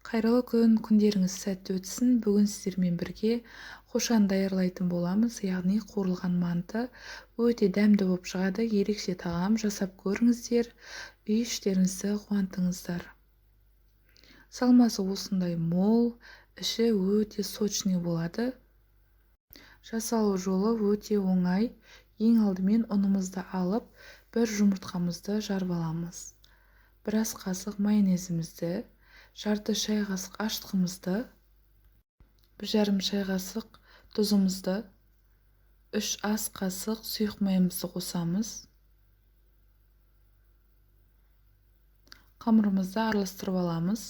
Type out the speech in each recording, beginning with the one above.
Қайырлы күн, күндеріңіз сәтті өтсін. Бүгін сіздермен бірге қошан даярлайтын боламыз, яғни қуырылған манты. Өте дәмді болып шығады, ерекше тағам. Жасап көріңіздер, үй іштеріңізді қуантыңыздар. Салмасы осындай мол, іші өте сочный болады. Жасалу жолы өте оңай. Ең алдымен ұнымызды алып, бір жұмыртқамызды жарып аламыз. Бір ас қасық майонезімізді, жарты шай қасық ашытқымызды, 1,5 шай қасық тұзымызды, 3 ас қасық сұйық майымызды қосамыз. Қамырымызды араластырып аламыз.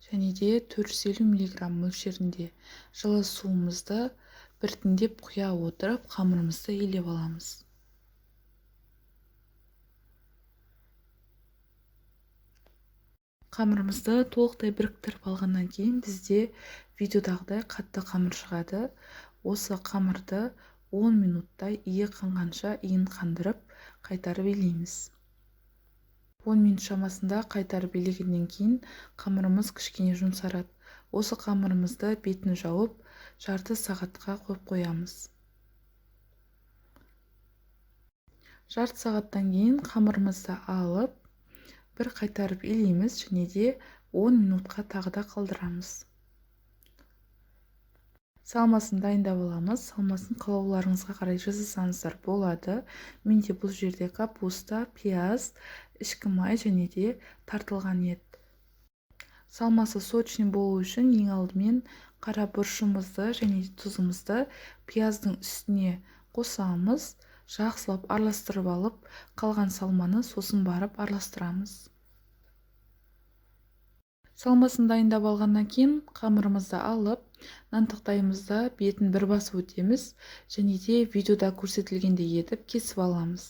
Және де 450 мг мөлшерінде жылы суымызды біртіндеп құя отырып, қамырымызды илеп аламыз. Қамырымызды толықтай біріктіріп алғаннан кейін бізде видеодағыдай қатты қамыр шығады. Осы қамырды 10 минуттай иі қанғанша иін қандырып қайтарып илейміз. 10 минут шамасында қайтарып илегеннен кейін қамырымыз кішкене жұмсарады. Осы қамырымызды бетін жауып, жарты сағатқа қойып қоямыз. Жарты сағаттан кейін қамырымызды алып, бір қайтарып илейміз және де 10 минутқа тағы да қалдырамыз. Салмасын дайындап аламыз. Салмасын қалауларыңызға қарай жасасаңыздар болады. Менде бұл жерде капуста, пияз, ішкі май және де тартылған ет. Салмасы сочный болу үшін ең алдымен қара бұршымызды және тұзымызды пияздың үстіне қосамыз. Жақсылап араластырып алып, қалған салманы сосын барып араластырамыз. Салмасын дайындап алғаннан кейін қамырымызды алып, нан тақтайымызда бетін бір басып өтеміз және де видеода көрсетілгендей етіп кесіп аламыз.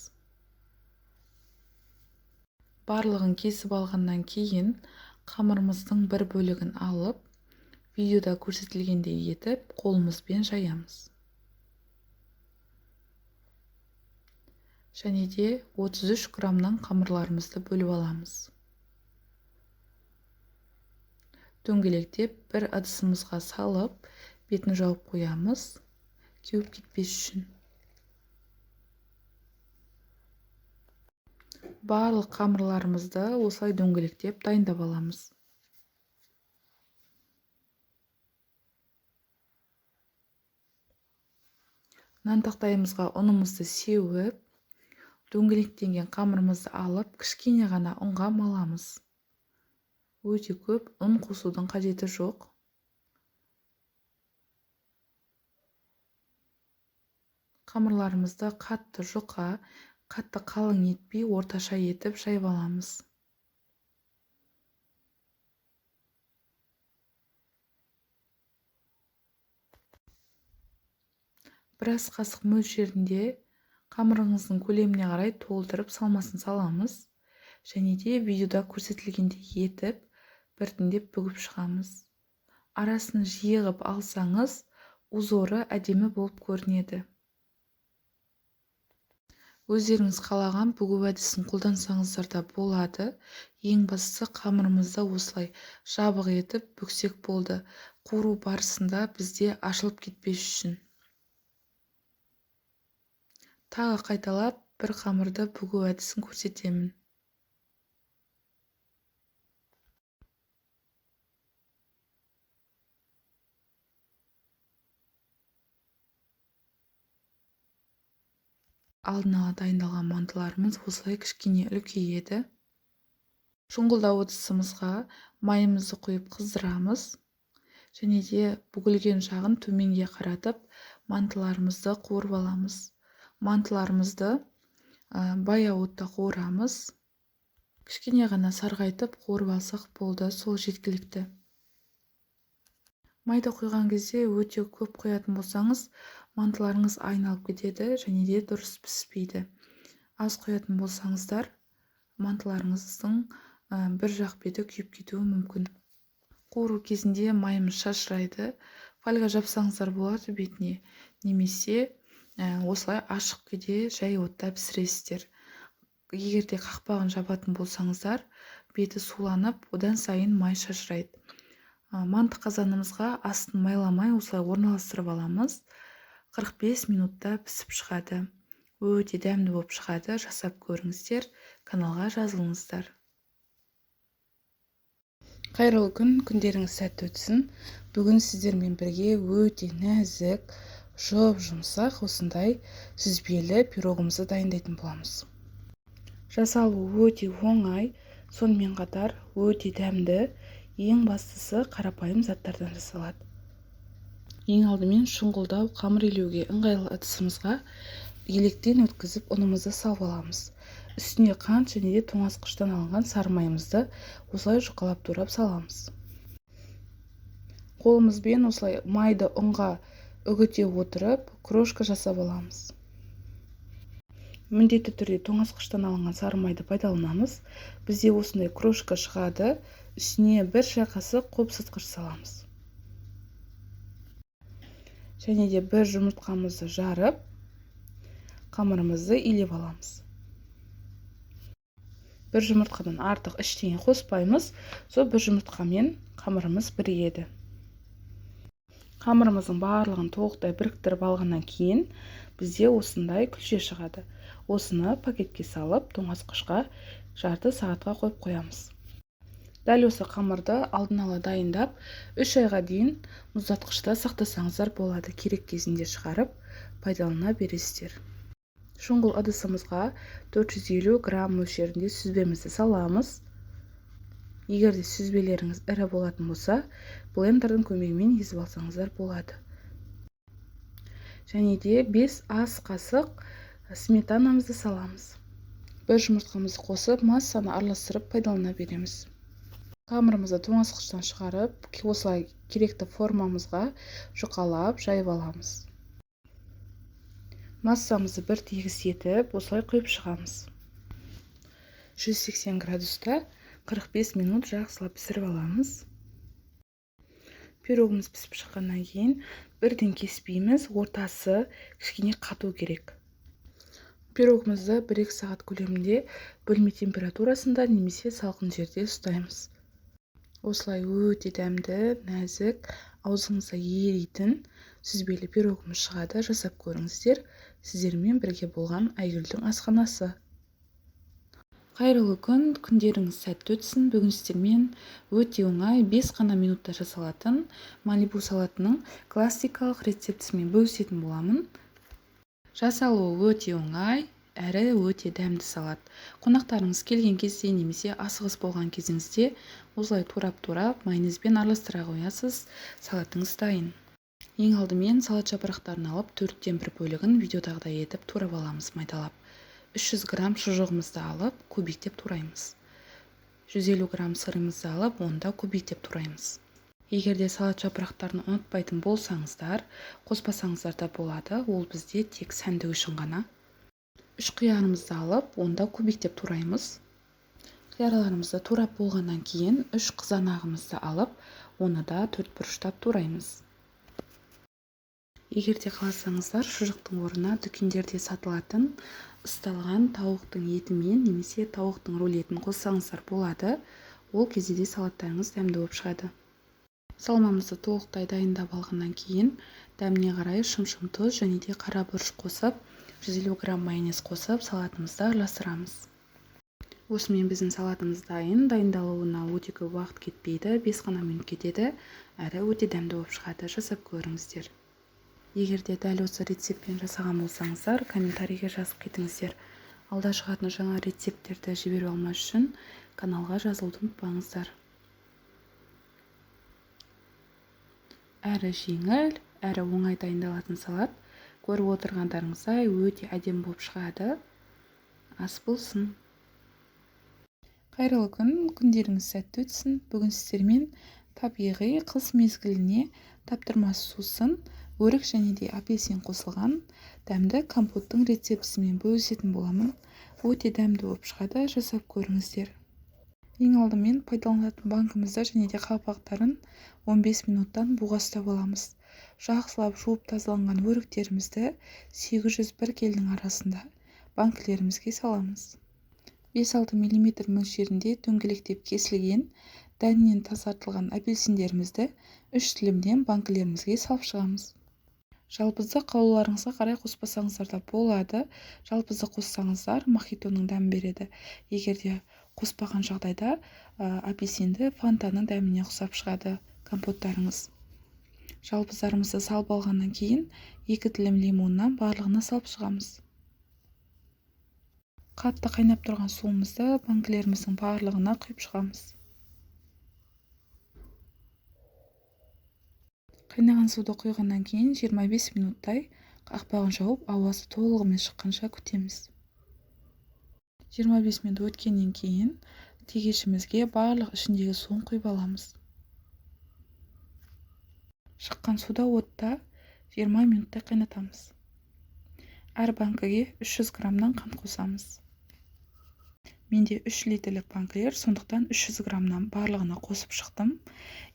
Барлығын кесіп алғаннан кейін қамырымыздың бір бөлігін алып, видеода көрсетілгендей етіп қолымызбен жаямыз. Және де 33 грамнан қамырларымызды бөліп аламыз. Дөңгелектеп бір ыдысымызға салып, бетін жауып қоямыз, кеуіп кетпес үшін. Барлық қамырларымызды осылай дөңгелектеп дайындап аламыз. Нан тақтайымызға ұнымызды сеуіп, дөңгелектенген қамырымызды алып, кішкене ғана ұнға маламыз. Өте көп ұн қосудың қажеті жоқ. Қамырларымызды қатты жұқа, қатты қалың етпей, орташа етіп жайып аламыз. Бір ас қасық мөлшерінде қамырыңыздың көлеміне қарай толтырып салмасын саламыз. Және де видеода көрсетілгендей етіп, біртіндеп бүгіп шығамыз. Арасын жиғып алсаңыз, узоры әдемі болып көрінеді. Өздеріңіз қалаған бүгу әдісін қолдансаңыздар да болады. Ең бастысы қамырымызды осылай жабық етіп бүксек болды. Қуыру барысында бізде ашылып кетпес үшін. Тағы қайталап бір қамырды бүгу әдісін көрсетемін. Алдын ала дайындалған мантыларымыз осылай кішкене үлкейеді. Шұңғылдау ыдысымызға майымызды құйып қыздырамыз. Және де бүгілген жағын төменге қаратып, мантыларымызды қуырып аламыз. Мантыларымызды баяу отта қуырамыз. Кішкене ғана сарғайтып қуырып алсақ болды, сол жеткілікті. Майды құйған кезде өте көп қоятын болсаңыз, мантыларыңыз айналып кетеді және де дұрыс піспейді. Аз қоятын болсаңыздар, мантыларыңыздың бір жақ беті күйіп кетуі мүмкін. Қуыру кезінде майымыз шашырайды. Фольга жапсаңыздар болады бетіне, немесе осылай ашық күйде жай отта пісіресіздер. егерде қақпағын жабатын болсаңыздар, беті суланып, одан сайын май шашырайды. Манты қазанымызға астын майламай осылай орналастырып аламыз. 45 минутта пісіп шығады. Өте дәмді болып шығады. Жасап көріңіздер, каналға жазылыңыздар. Қайырлы күн, күндеріңіз сәтті өтсін. Бүгін сіздермен бірге өте нәзік, жұмсақ осындай сүзбелі пирогымызды дайындайтын боламыз. Жасалу өте оңай, сонымен қатар өте дәмді, ең бастысы қарапайым заттардан жасалады. Ең алдымен шұңғылдау қамыр илеуге ыңғайлы ыдысымызға електен өткізіп ұнымызды салып аламыз. Үстіне қант және де тоңазытқыштан алынған сары майымызды осылай жұқалап турап саламыз. Қолымызбен осылай майды ұнға үгіте отырып, крошка жасап аламыз. Міндетті түрде тоңазытқыштан алынған сары майды пайдаланамыз. Бізде осындай крошка шығады. Үстіне бір шай қасық қопсытқыш саламыз. Және де бір жұмыртқамызды жарып, қамырымызды илеп аламыз. Бір жұмыртқадан артық ештеңе қоспаймыз, сол бір жұмыртқамен қамырымыз бірігеді. Қамырымыздың барлығын толықтай біріктіріп алғаннан кейін бізде осындай күлше шығады. Осыны пакетке салып, тоңазытқышқа жарты сағатқа қойып қоямыз. Дәл осы қамырды алдын ала дайындап, 3 айға дейін мұздатқышта сақтасаңыздар болады. Керек кезінде шығарып, пайдалана бересіздер. Шұңғыл ыдысымызға 450 грамм мөлшерінде сүзбемізді саламыз. Егерде сүзбелеріңіз ірі болатын болса, блендердің көмегімен езіп алсаңыздар болады. Және де 5 ас қасық сметанамызды саламыз. Бір жұмыртқамызды қосып, массаны араластырып пайдалана береміз. Қамырымызды тоңазытқыштан шығарып, осылай керекті формамызға жұқалап жайып аламыз. Массамызды бір тегіс етіп, осылай құйып шығамыз. 180 градуста 45 минут жақсылап пісіріп аламыз. Пирогымыз пісіп шыққаннан кейін бірден кеспейміз, ортасы кішкене қату керек. Пирогымызды 1-2 сағат көлемінде бөлме температурасында немесе салқын жерде ұстаймыз. Осылай өте дәмді, нәзік, аузыңызда еритін сүзбелі пирогымыз шығады. Жасап көріңіздер. Сіздермен бірге болған Айгүлдің асханасы. Қайырлы күн, күндеріңіз сәтті өтсін. Бүгін сіздермен өте оңай 5 қана минутта жасалатын Малибу салатының классикалық рецептісімен бөлісетін боламын. Жасалуы өте оңай, әрі өте дәмді салат. Қонақтарыңыз келген кезде немесе асығыс болған кезіңізде осылай турап-турап майонезбен араластыра қоясыз. Салатыңыз дайын. Ең алдымен салат жапырақтарын алып, 4-тен 1 бөлігін видеодағыдай етіп турап аламыз майдалап. 300 грамм шұжығымызды алып, кубиктеп тураймыз. 150 грамм сырымызды алып, онда кубиктеп тураймыз. Егерде салат жапырақтарын ұнатпайтын болсаңыздар, қоспасаңыздар да болады. Ол бізде тек сәндік үшін ғана. 3 қиярымызды алып, онда кубиктеп тураймыз. Қиярларымызды турап болғаннан кейін 3 қызанағымызды алып, оны да 4 бұрыштап тураймыз. Егерде қаласаңыздар, шұжықтың орнына дүкендерде сатылатын ысталған тауықтың етімен немесе тауықтың рулетін қоссаңыздар болады. Ол кезде де салаттарыңыз дәмді болып шығады. Салмамызды толықтай дайындап алғаннан кейін дәміне қарай шым-шым тұз және де қара бұрыш қосып, 150 грамм майонез қосып, салатымызды араластырамыз. Осымен біздің салатымыз дайын. Дайындалуына өте көп уақыт кетпейді, 5 қана минут кетеді, әрі өте дәмді болып шығады. Жасап көріңіздер. Егерде дәл осы рецептпен жасаған болсаңыздар, комментарийге жазып кетіңіздер. Алда шығатын жаңа рецепттерді жіберіп алмас үшін каналға жазылуды ұмытпаңыздар. Әрі жеңіл, әрі оңай дайындалатын салат. Көріп отырғандарыңыздай өте әдемі болып шығады. Ас болсын. Қайырлы күн, күндеріңіз сәтті өтсін. Бүгін сіздермен табиғи қыс мезгіліне таптырмас сусын, өрік және де апельсин қосылған дәмді компоттың рецептісімен бөлісетін боламын. Өте дәмді болып шығады. Жасап көріңіздер. Ең алдымен пайдаланатын банкымызды және де қақпақтарын 15 минуттан буға ұстап аламыз. Жақсылап жуып тазаланған өріктерімізді 801 келдің арасында банкілерімізге саламыз. 5-6 мм мөлшерінде дөңгелектеп кесілген, дәнінен тазартылған апельсиндерімізді 3 тілімден банкілерімізге салып шығамыз. Жалпызды қалауларыңызға қарай қоспасаңыздар да болады. Жалпызды қоссаңыздар мохитоның дәмін береді. Егер де қоспаған жағдайда апельсинді фантаның дәміне ұқсап шығады компоттарыңыз. Жалпыздарымызды салып алғаннан кейін 2 тілім лимоннан барлығына салып шығамыз. Қатты қайнап тұрған суымызды банкілеріміздің барлығына құйып шығамыз. Қайнаған суды құйғаннан кейін 25 минуттай қақпағын жауып, ауасы толығымен шыққанша күтеміз. 25 минут өткеннен кейін тегешімізге барлық ішіндегі суын құйып аламыз. Шыққан суда отта 20 минуттай қайнатамыз. Әр банкіге 300 граммнан қант қосамыз. Менде 3 литрлік банкілер, сондықтан 300 граммнан барлығына қосып шықтым.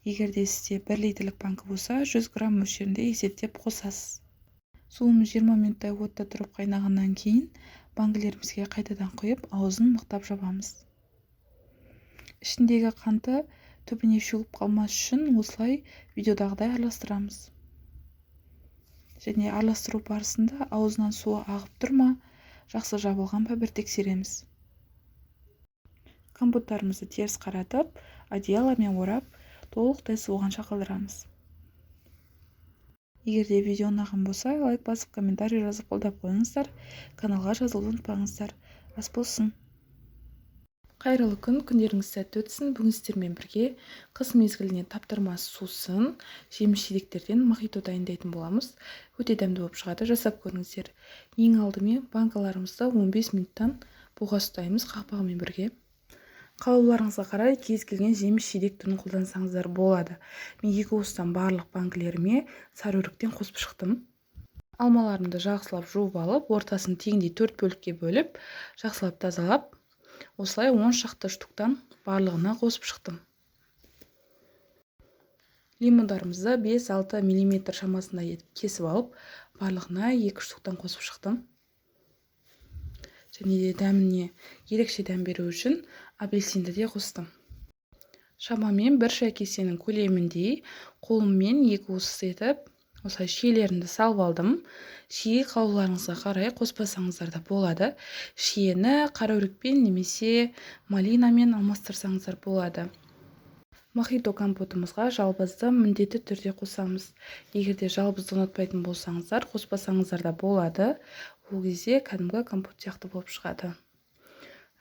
Егер де сізде 1 литрлік банкі болса, 100 грамм мөлшерінде есептеп қосасыз. Суымыз 20 минуттай отта тұрып қайнағаннан кейін банкілерімізге қайтадан құйып, аузын мықтап жабамыз. Ішіндегі қанты түбіне шөгіп қалмас үшін осылай видеодағыдай араластырамыз. Және араластыру барысында аузынан суы ағып тұр ма, жақсы жабылған ба бір тексереміз. Компоттарымызды теріс қаратып, одеяломен орап, толықтай суығанша қалдырамыз. Егер де видео ұнаған болса, лайк басып, комментарий жазып қолдап қойыңыздар. Каналға жазылуды ұмытпаңыздар. Ас болсын. Қайырлы күн, күндеріңіз сәтті өтсін. Бүгін сіздермен бірге қыс мезгіліне таптырмас сусын, жеміс-жидектерден мохито дайындайтын боламыз. Өте дәмді болып шығады, жасап көріңіздер. Ең алдымен банкаларымызды 15 минуттан буға ұстаймыз қақпағымен бірге. Қалауларыңызға қарай кез келген жеміс-жидек түрін қолдансаңыздар болады. Мен 2 уыстан барлық банкілеріме сарыөріктен қосып шықтым. Алмаларымды жақсылап жуып алып, ортасын теңдей 4 бөлікке бөліп, жақсылап тазалап, осылай 10 шақты штуктан барлығына қосып шықтым. Лимондарымызды 5-6 мм шамасында етіп кесіп алып, барлығына 2 штуктан қосып шықтым. Және де дәміне ерекше дәм беру үшін апельсинді де қостым. Шамамен 1 шай кесенің көлеміндей қолыммен 2 уыс етіп, осылай шиелерімді салып алдым. Шие қалауларыңызға қарай қоспасаңыздар да болады. Шиені қараөрікпен немесе малинамен алмастырсаңыздар болады. Мохито компотымызға жалбызды міндетті түрде қосамыз. Егер де жалбызды ұнатпайтын болсаңыздар, қоспасаңыздар да болады. Ол кезде кәдімгі компот сияқты болып шығады.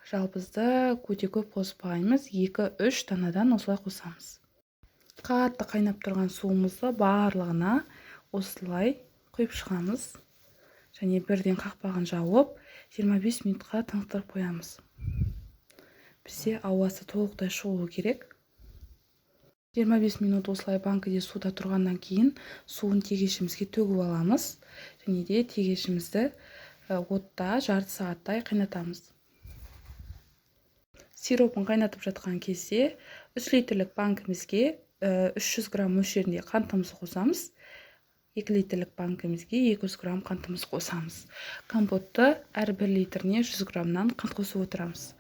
Жалбызды өте көп қоспаймыз, 2-3 данадан осылай қосамыз. Қатты қайнап тұрған суымызды барлығына осылай құйып шығамыз. Және бірден қақпағын жауып, 25 минутқа тыңықтырып қоямыз. Бізде ауасы толықтай шығуы керек. 25 минут осылай банкіде суда тұрғаннан кейін суын тегешімізге төгіп аламыз. Және де тегешімізді отта жарты сағаттай қайнатамыз. Сиропын қайнатып жатқан кезде 3 литрлік банкімізге 300 грамм мөлшерінде қантымызды қосамыз. 2 литрлік банкімізге 200 грамм қантымызды қосамыз. Компотты әр 1 литріне 100 граммнан қант қосып отырамыз.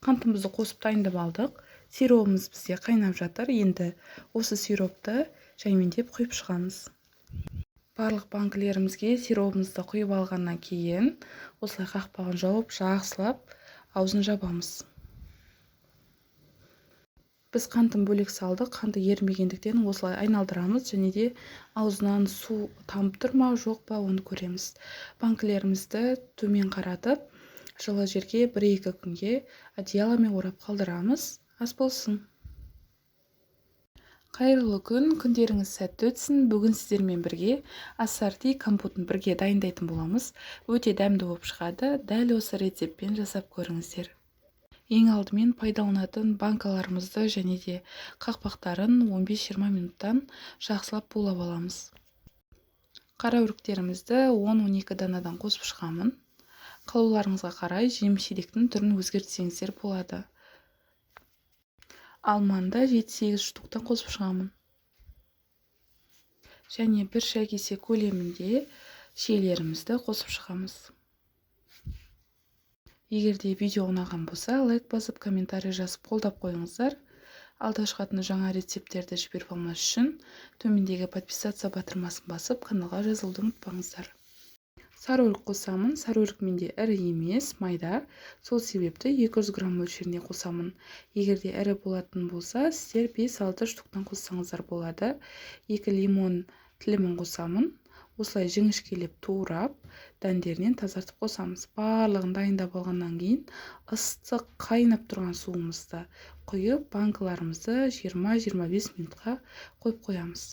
Қантымызды қосып дайындап алдық. Сиропымыз бізде қайнап жатыр. Енді осы сиропты жаймендеп құйып шығамыз. Барлық банкілерімізге сиропымызды құйып алғаннан кейін осылай қақпағын жауып, жақсылап аузын жабамыз. Біз қантын бөлек салдық, қанты ерімегендіктен осылай айналдырамыз, және де аузынан су тамып тұр ма, жоқ па, оны көреміз. Банкілерімізді төмен қаратып, жылы жерге 1-2 күнге одеяломен орап қалдырамыз. Ас болсын. Қайырлы күн, күндеріңіз сәтті өтсін. Бүгін сіздермен бірге ассорти компотын бірге дайындайтын боламыз. Өте дәмді болып шығады. Дәл осы рецептпен жасап көріңіздер. Ең алдымен пайдаланатын банкаларымызды және де қақпақтарын 15-20 минуттан жақсылап булап аламыз. Қараөріктерімізді 10-12 данадан қосып шығамын. Қалауларыңызға қарай жеміс-жидектің түрін өзгертсеңіздер болады. Алманды 7-8 штуктан қосып шығамын. Және 1 шай кесе көлемінде шиелерімізді қосып шығамыз. Егер де видео ұнаған болса, лайк басып, комментарий жазып қолдап қойыңыздар. Алда шығатын жаңа рецепттерді жіберіп алмас үшін төмендегі подписаться батырмасын басып, каналға жазылуды ұмытпаңыздар. Сары өрік қосамын. Сары өрік менде ірі емес, майда. Сол себепті 200 грамм мөлшеріне қосамын. Егер де ірі болатын болса, сіздер 5-6 штуктан қоссаңыздар болады. 2 лимон тілімін қосамын. Осылай жіңішкелеп турап, дәндерінен тазартып қосамыз. Барлығын дайындап алғаннан кейін ыстық қайнап тұрған суымызды құйып, банкаларымызды 20-25 минутқа қойып қоямыз.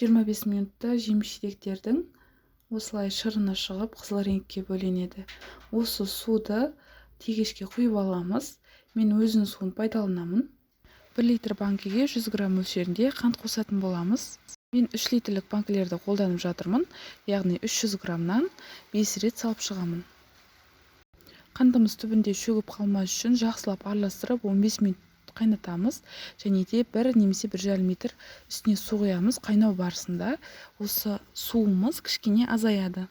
25 минутта жеміс-жидектердің осылай шырыны шығып, қызыл реңкке бөленеді. Осы суды тегешке құйып аламыз. Мен өзінің суын пайдаланамын. 1 литр банкеге 100 грамм мөлшерінде қант қосатын боламыз. Мен 3 литрлік банкілерді қолданып жатырмын, яғни 300 граммнан 5 рет салып шығамын. Қантымыз түбінде шөгіп қалмас үшін жақсылап араластырып 15 минут қайнатамыз, және де 1 немесе 1,5 литр үстіне су құямыз. Қайнау барысында осы суымыз кішкене азаяды.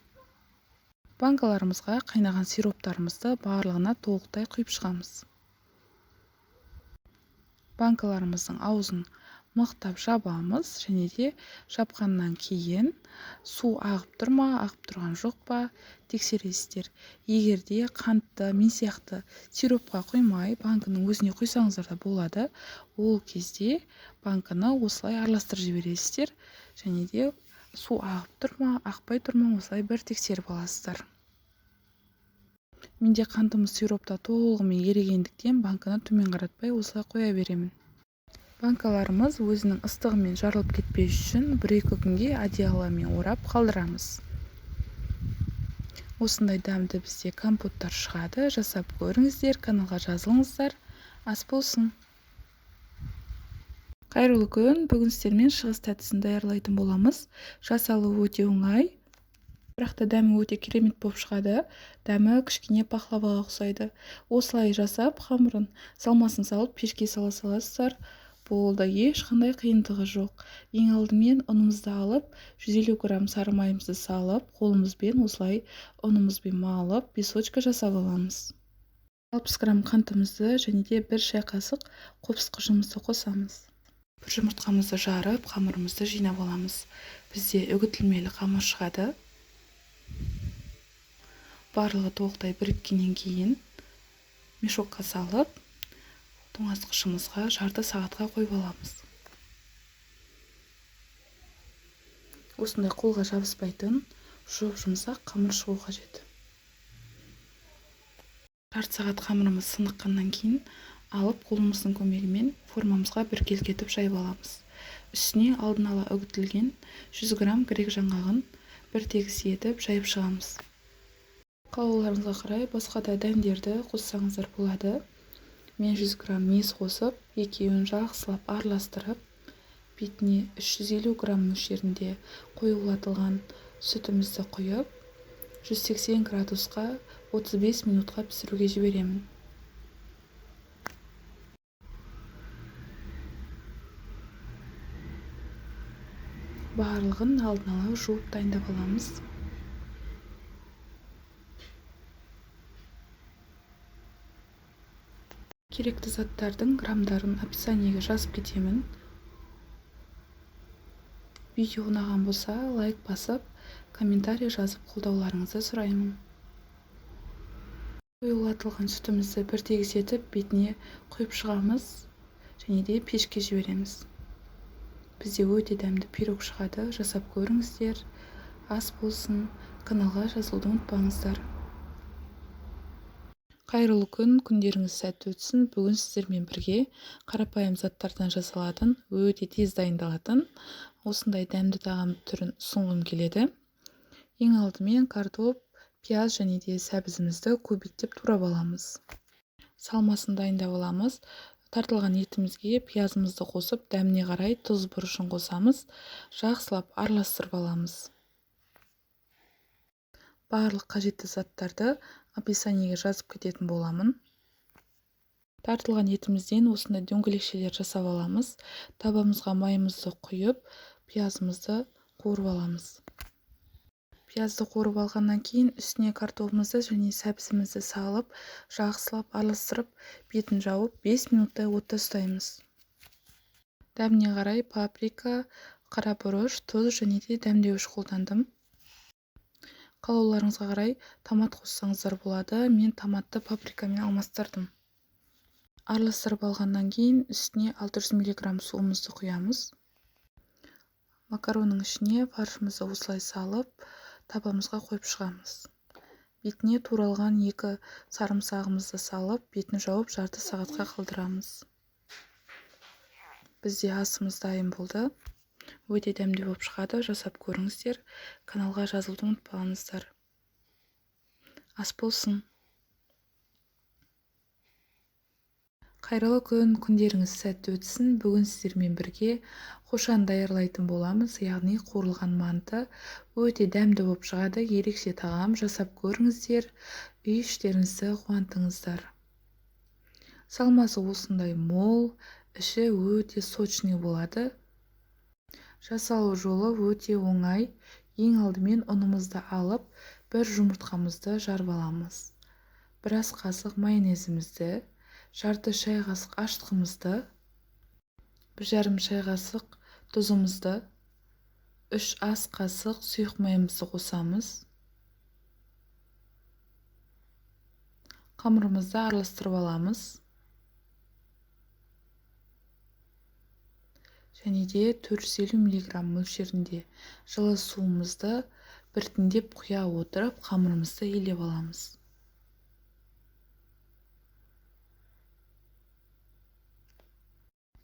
Банкаларымызға қайнаған сироптарымызды барлығына толықтай құйып шығамыз. Банкаларымыздың аузын мықтап жабамыз, және де жапқаннан кейін су ағып тұр ма, ағып тұрған жоқ па тексересіздер. Егер де қантты мен сияқты сиропқа құймай, банкының өзіне құйсаңыздар да болады. Ол кезде банканы осылай араластырып жібересіздер, және де су ағып тұр ма, ақпай тұр ма, осылай бір тексеріп аласыздар. Менде қантымыз сиропта толығымен ерігендіктен банканы төмен қаратпай осылай қоя беремін. Банкаларымыз өзінің ыстығымен жарылып кетпес үшін 1-2 күнге одеяломен орап қалдырамыз. Осындай дәмді бізде компоттар шығады. Жасап көріңіздер, каналға жазылыңыздар. Ас болсын. Қайырлы күн. Бүгін сіздермен шығыс тәттісін даярлайтын боламыз. Жасалуы өте оңай. Бірақ та дәмі өте керемет болып шығады. Дәмі кішкене пахлаваға ұқсайды. Осылай жасап, қамырын салмасын салып, пешке сала саласыздар. Болды, ешқандай қиындығы жоқ. Ең алдымен ұнымызды алып, 150 грамм сары майымызды салып, қолымызбен осылай ұнымызбен малып, песочка жасап аламыз. 60 грамм қантымызды және де 1 шай қасық қопсықышымызды қосамыз. Бір жұмыртқамызды жарып, қамырымызды жинап аламыз. Бізде үгітілмелі қамыр шығады. Барлығы толықтай біріккеннен кейін мешокқа салып, тоңазытқышымызға жарты сағатқа қойып аламыз. Осындай қолға жабыспайтын жұмсақ қамыр шығу қажет. Жарты сағат қамырымыз сыныққаннан кейін алып, қолымыздың көмегімен формамызға біркелкетіп жайып аламыз. Үстіне алдын ала үгітілген 100 грамм грек жаңғағын бір тегіс етіп жайып шығамыз. Қалауларыңызға қарай басқа да дәндерді қоссаңыздар болады. Мен 100 грамм мейіз қосып, екеуін жақсылап араластырып, бетіне 350 грамм мөлшерінде қоюлатылған сүтімізді құйып, 180 градусқа 35 минутқа пісіруге жіберемін. Барлығын алдын ала жуып дайындап аламыз. Керекті заттардың граммдарын описаниеге жазып кетемін. Видео ұнаған болса, лайк басып, комментарий жазып қолдауларыңызды сұраймын. Қоюлатылған сүтімізді бір тегіс етіп, бетіне құйып шығамыз, және де пешке жібереміз. Бізде өте дәмді пирог шығады. Жасап көріңіздер. Ас болсын. Каналға жазылуды ұмытпаңыздар. Қайырлы күн, күндеріңіз сәтті өтсін. Бүгін сіздермен бірге қарапайым заттардан жасалатын, өте тез дайындалатын осындай дәмді тағам түрін ұсынғым келеді. Ең алдымен картоп, пияз және де сәбізімізді кубиктеп турап аламыз. Салмасын дайындап аламыз. Тартылған етімізге пиязымызды қосып, дәміне қарай тұз бұрышын қосамыз. Жақсылап араластырып аламыз. Барлық қажетті заттарды описаниеге жазып кететін боламын. Тартылған етімізден осындай дөңгелекшелер жасап аламыз. Табамызға майымызды құйып, пиязымызды қуырып аламыз. Пиязды қуырып алғаннан кейін үстіне картофымызды және сәбізімізді салып, жақсылап араластырып, бетін жауып 5 минуттай отта ұстаймыз. Дәміне қарай паприка, қарабұрыш, тұз және де дәмдеуіш қолдандым. Қалауларыңызға қарай томат қоссаңыздар болады. Мен томатты паприкамен алмастырдым. Араластырып алғаннан кейін үстіне 600 мг суымызды құямыз. Макаронның ішіне фаршымызды осылай салып, табамызға қойып шығамыз. Бетіне туралған 2 сарымсағымызды салып, бетін жауып жарты сағатқа қалдырамыз. Бізде асымыз дайын болды. Өте дәмді болып шығады, жасап көріңіздер. Каналға жазылуды ұмытпаңыздар. Ас болсын. Қайырлы күн, күндеріңіз сәтті өтсін. Бүгін сіздермен бірге қошан даярлайтын боламыз, яғни қуырылған манты. Өте дәмді болып шығады, ерекше тағам, жасап көріңіздер. Үй іштеріңізді қуантыңыздар. Салмасы осындай мол, іші өте сочный болады. Жасалу жолы өте оңай. Ең алдымен ұнымызды алып, бір жұмыртқамызды жарып аламыз. Біраз қасық майонезімізді, жарты шай қасық аштығымызды, 1,5 шай қасық тұзымызды, 3 ас қасық сұйық майымызды қосамыз. Қамырымызды араластырып аламыз. Және де 450 мг мөлшерінде жылы суымызды біртіндеп құя отырып, қамырымызды елеп аламыз.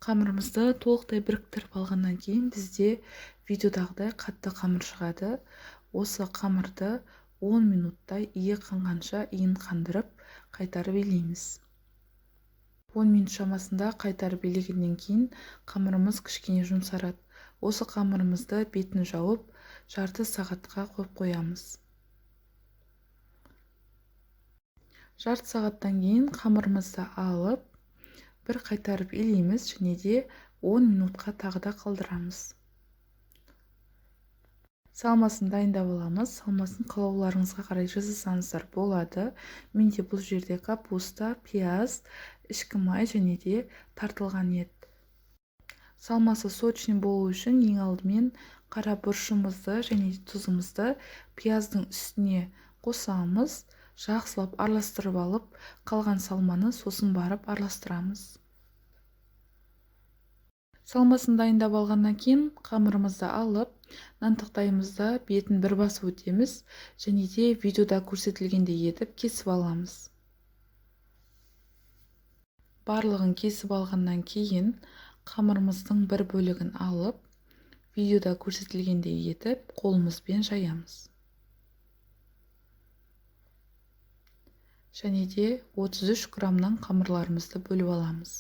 Қамырымызды толықтай біріктіріп алғаннан кейін бізде видеодағыдай қатты қамыр шығады. Осы қамырды 10 минуттай иі қанғанша иін қандырып, қайтарып илейміз. 10 минут шамасында қайтарып илегеннен кейін қамырымыз кішкене жұмсарады. Осы қамырымызды бетін жауып, жарты сағатқа қойып қоямыз. Жарты сағаттан кейін қамырымызды алып, бір қайтарып илейміз және де 10 минутқа тағы да қалдырамыз. Салмасын дайындап аламыз. Салмасын қалауларыңызға қарай жасасаңыздар болады. Менде бұл жерде капуста, пияз, ішкі май және де тартылған ет. Салмасы сочный болу үшін ең алдымен қара бұрышымызды және тұзымызды пияздың үстіне қосамыз. Жақсылап араластырып алып, қалған салманы сосын барып араластырамыз. Салмасын дайындап алғаннан кейін қамырымызды алып, нан тақтайымызда бетін бір басып өтеміз және де видеода көрсетілгендей етіп кесіп аламыз. Барлығын кесіп алғаннан кейін қамырымыздың бір бөлігін алып, видеода көрсетілгендей етіп қолымызбен жаямыз. Және де 33 грамнан қамырларымызды бөліп аламыз.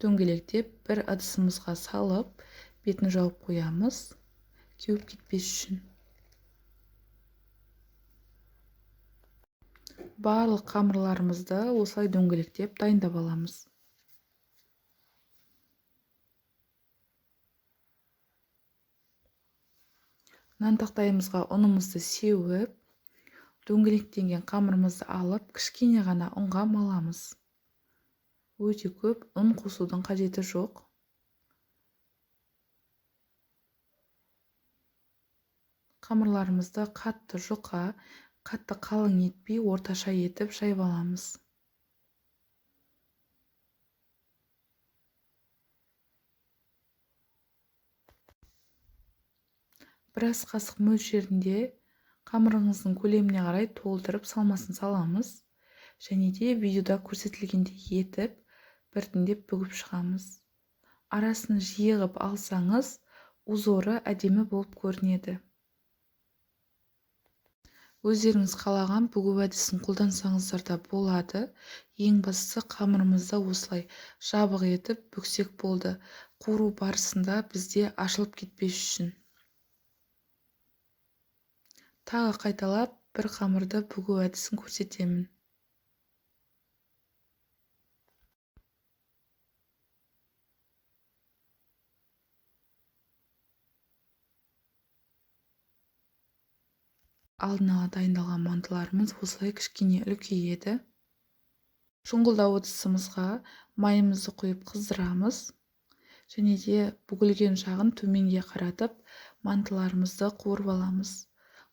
Дөңгелектеп бір ыдысымызға салып, бетін жауып қоямыз, кеуіп кетпес үшін. Барлық қамырларымызды осылай дөңгелектеп дайындап аламыз. Нан тақтайымызға ұнымызды сеуіп, дөңгелектенген қамырымызды алып, кішкене ғана ұнға маламыз. Өте көп ұн қосудың қажеті жоқ. Қамырларымызды қатты жұқа, қатты қалың етпей, орташа етіп жайып аламыз. Біраз қасық мөлшерінде қамырыңыздың көлеміне қарай толтырып салмасын саламыз. Және де видеода көрсетілгендей етіп, біртіндеп бүгіп шығамыз. Арасын жиығып алсаңыз, узоры әдемі болып көрінеді. Өздеріңіз қалаған бүгу әдісін қолдансаңыздар да болады. Ең бастысы қамырымызды осылай жабық етіп бүксек болды. Қуыру барысында бізде ашылып кетпес үшін. Тағы қайталап бір қамырды бүгу әдісін көрсетемін. Алдын ала дайындалған мантыларымыз осылай кішкене үлкейеді. Шұңғылдау ыдысымызға майымызды құйып қыздырамыз. Және де бүгілген жағын төменге қаратып, мантыларымызды қуырып аламыз.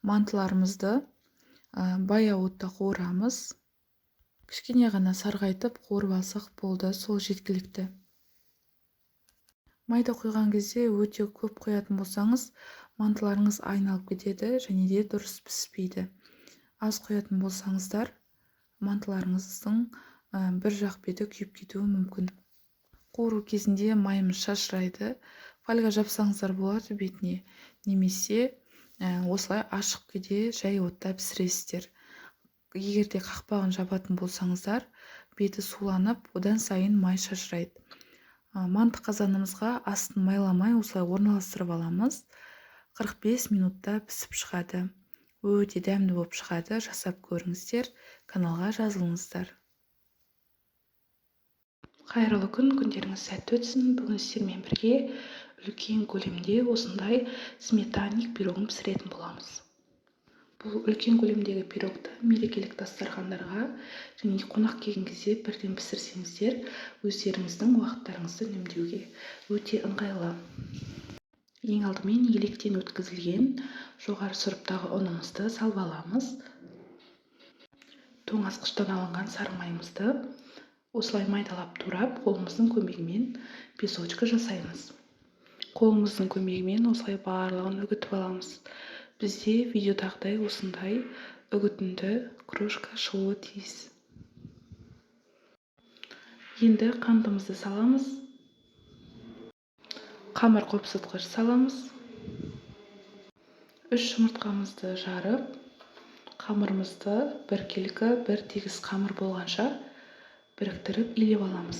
Мантыларымызды баяу отта қуырамыз. Кішкене ғана сарғайтып қуырып алсақ болды, сол жеткілікті. Майды құйған кезде өте көп құятын болсаңыз, мантыларыңыз айналып кетеді және де дұрыс піспейді. Аз құятын болсаңыздар, мантыларыңыздың бір жақ беті күйіп кетуі мүмкін. Қуыру кезінде майымыз шашырайды. Фольга жапсаңыздар болады бетіне, немесе осылай ашық күйде жай отта пісіресіздер. Егер де қақпағын жабатын болсаңыздар, беті суланып, одан сайын май шашырайды. Манты қазанымызға астын майламай осылай орналастырып аламыз. 45 минутта пісіп шығады. Өте дәмді болып шығады. Жасап көріңіздер, каналға жазылыңыздар. Қайырлы күн, күндеріңіз сәтті өтсін. Бүгін сіздермен бірге үлкен көлемде осындай сметанник пирогын пісіретін боламыз. Бұл үлкен көлемдегі пирогты мерекелік дастархандарға және қонақ келген кезде бірден пісірсеңіздер, өздеріңіздің уақыттарыңызды үнемдеуге өте ыңғайлы. Ең алдымен електен өткізілген жоғары сұрыптағы ұнымызды салып аламыз. Тоңазытқыштан алынған сары майымызды осылай майдалап турап, қолымыздың көмегімен песочка жасаймыз. Қолымыздың көмегімен осылай барлығын үгітіп аламыз. Бізде видеодағыдай осындай үгітінді крошка шығуы тиіс. Енді қантымызды саламыз. Қамыр қопсытқыш саламыз. 3 жұмыртқамызды жарып, қамырымызды біркелкі, бір тегіс қамыр болғанша біріктіріп илеп аламыз.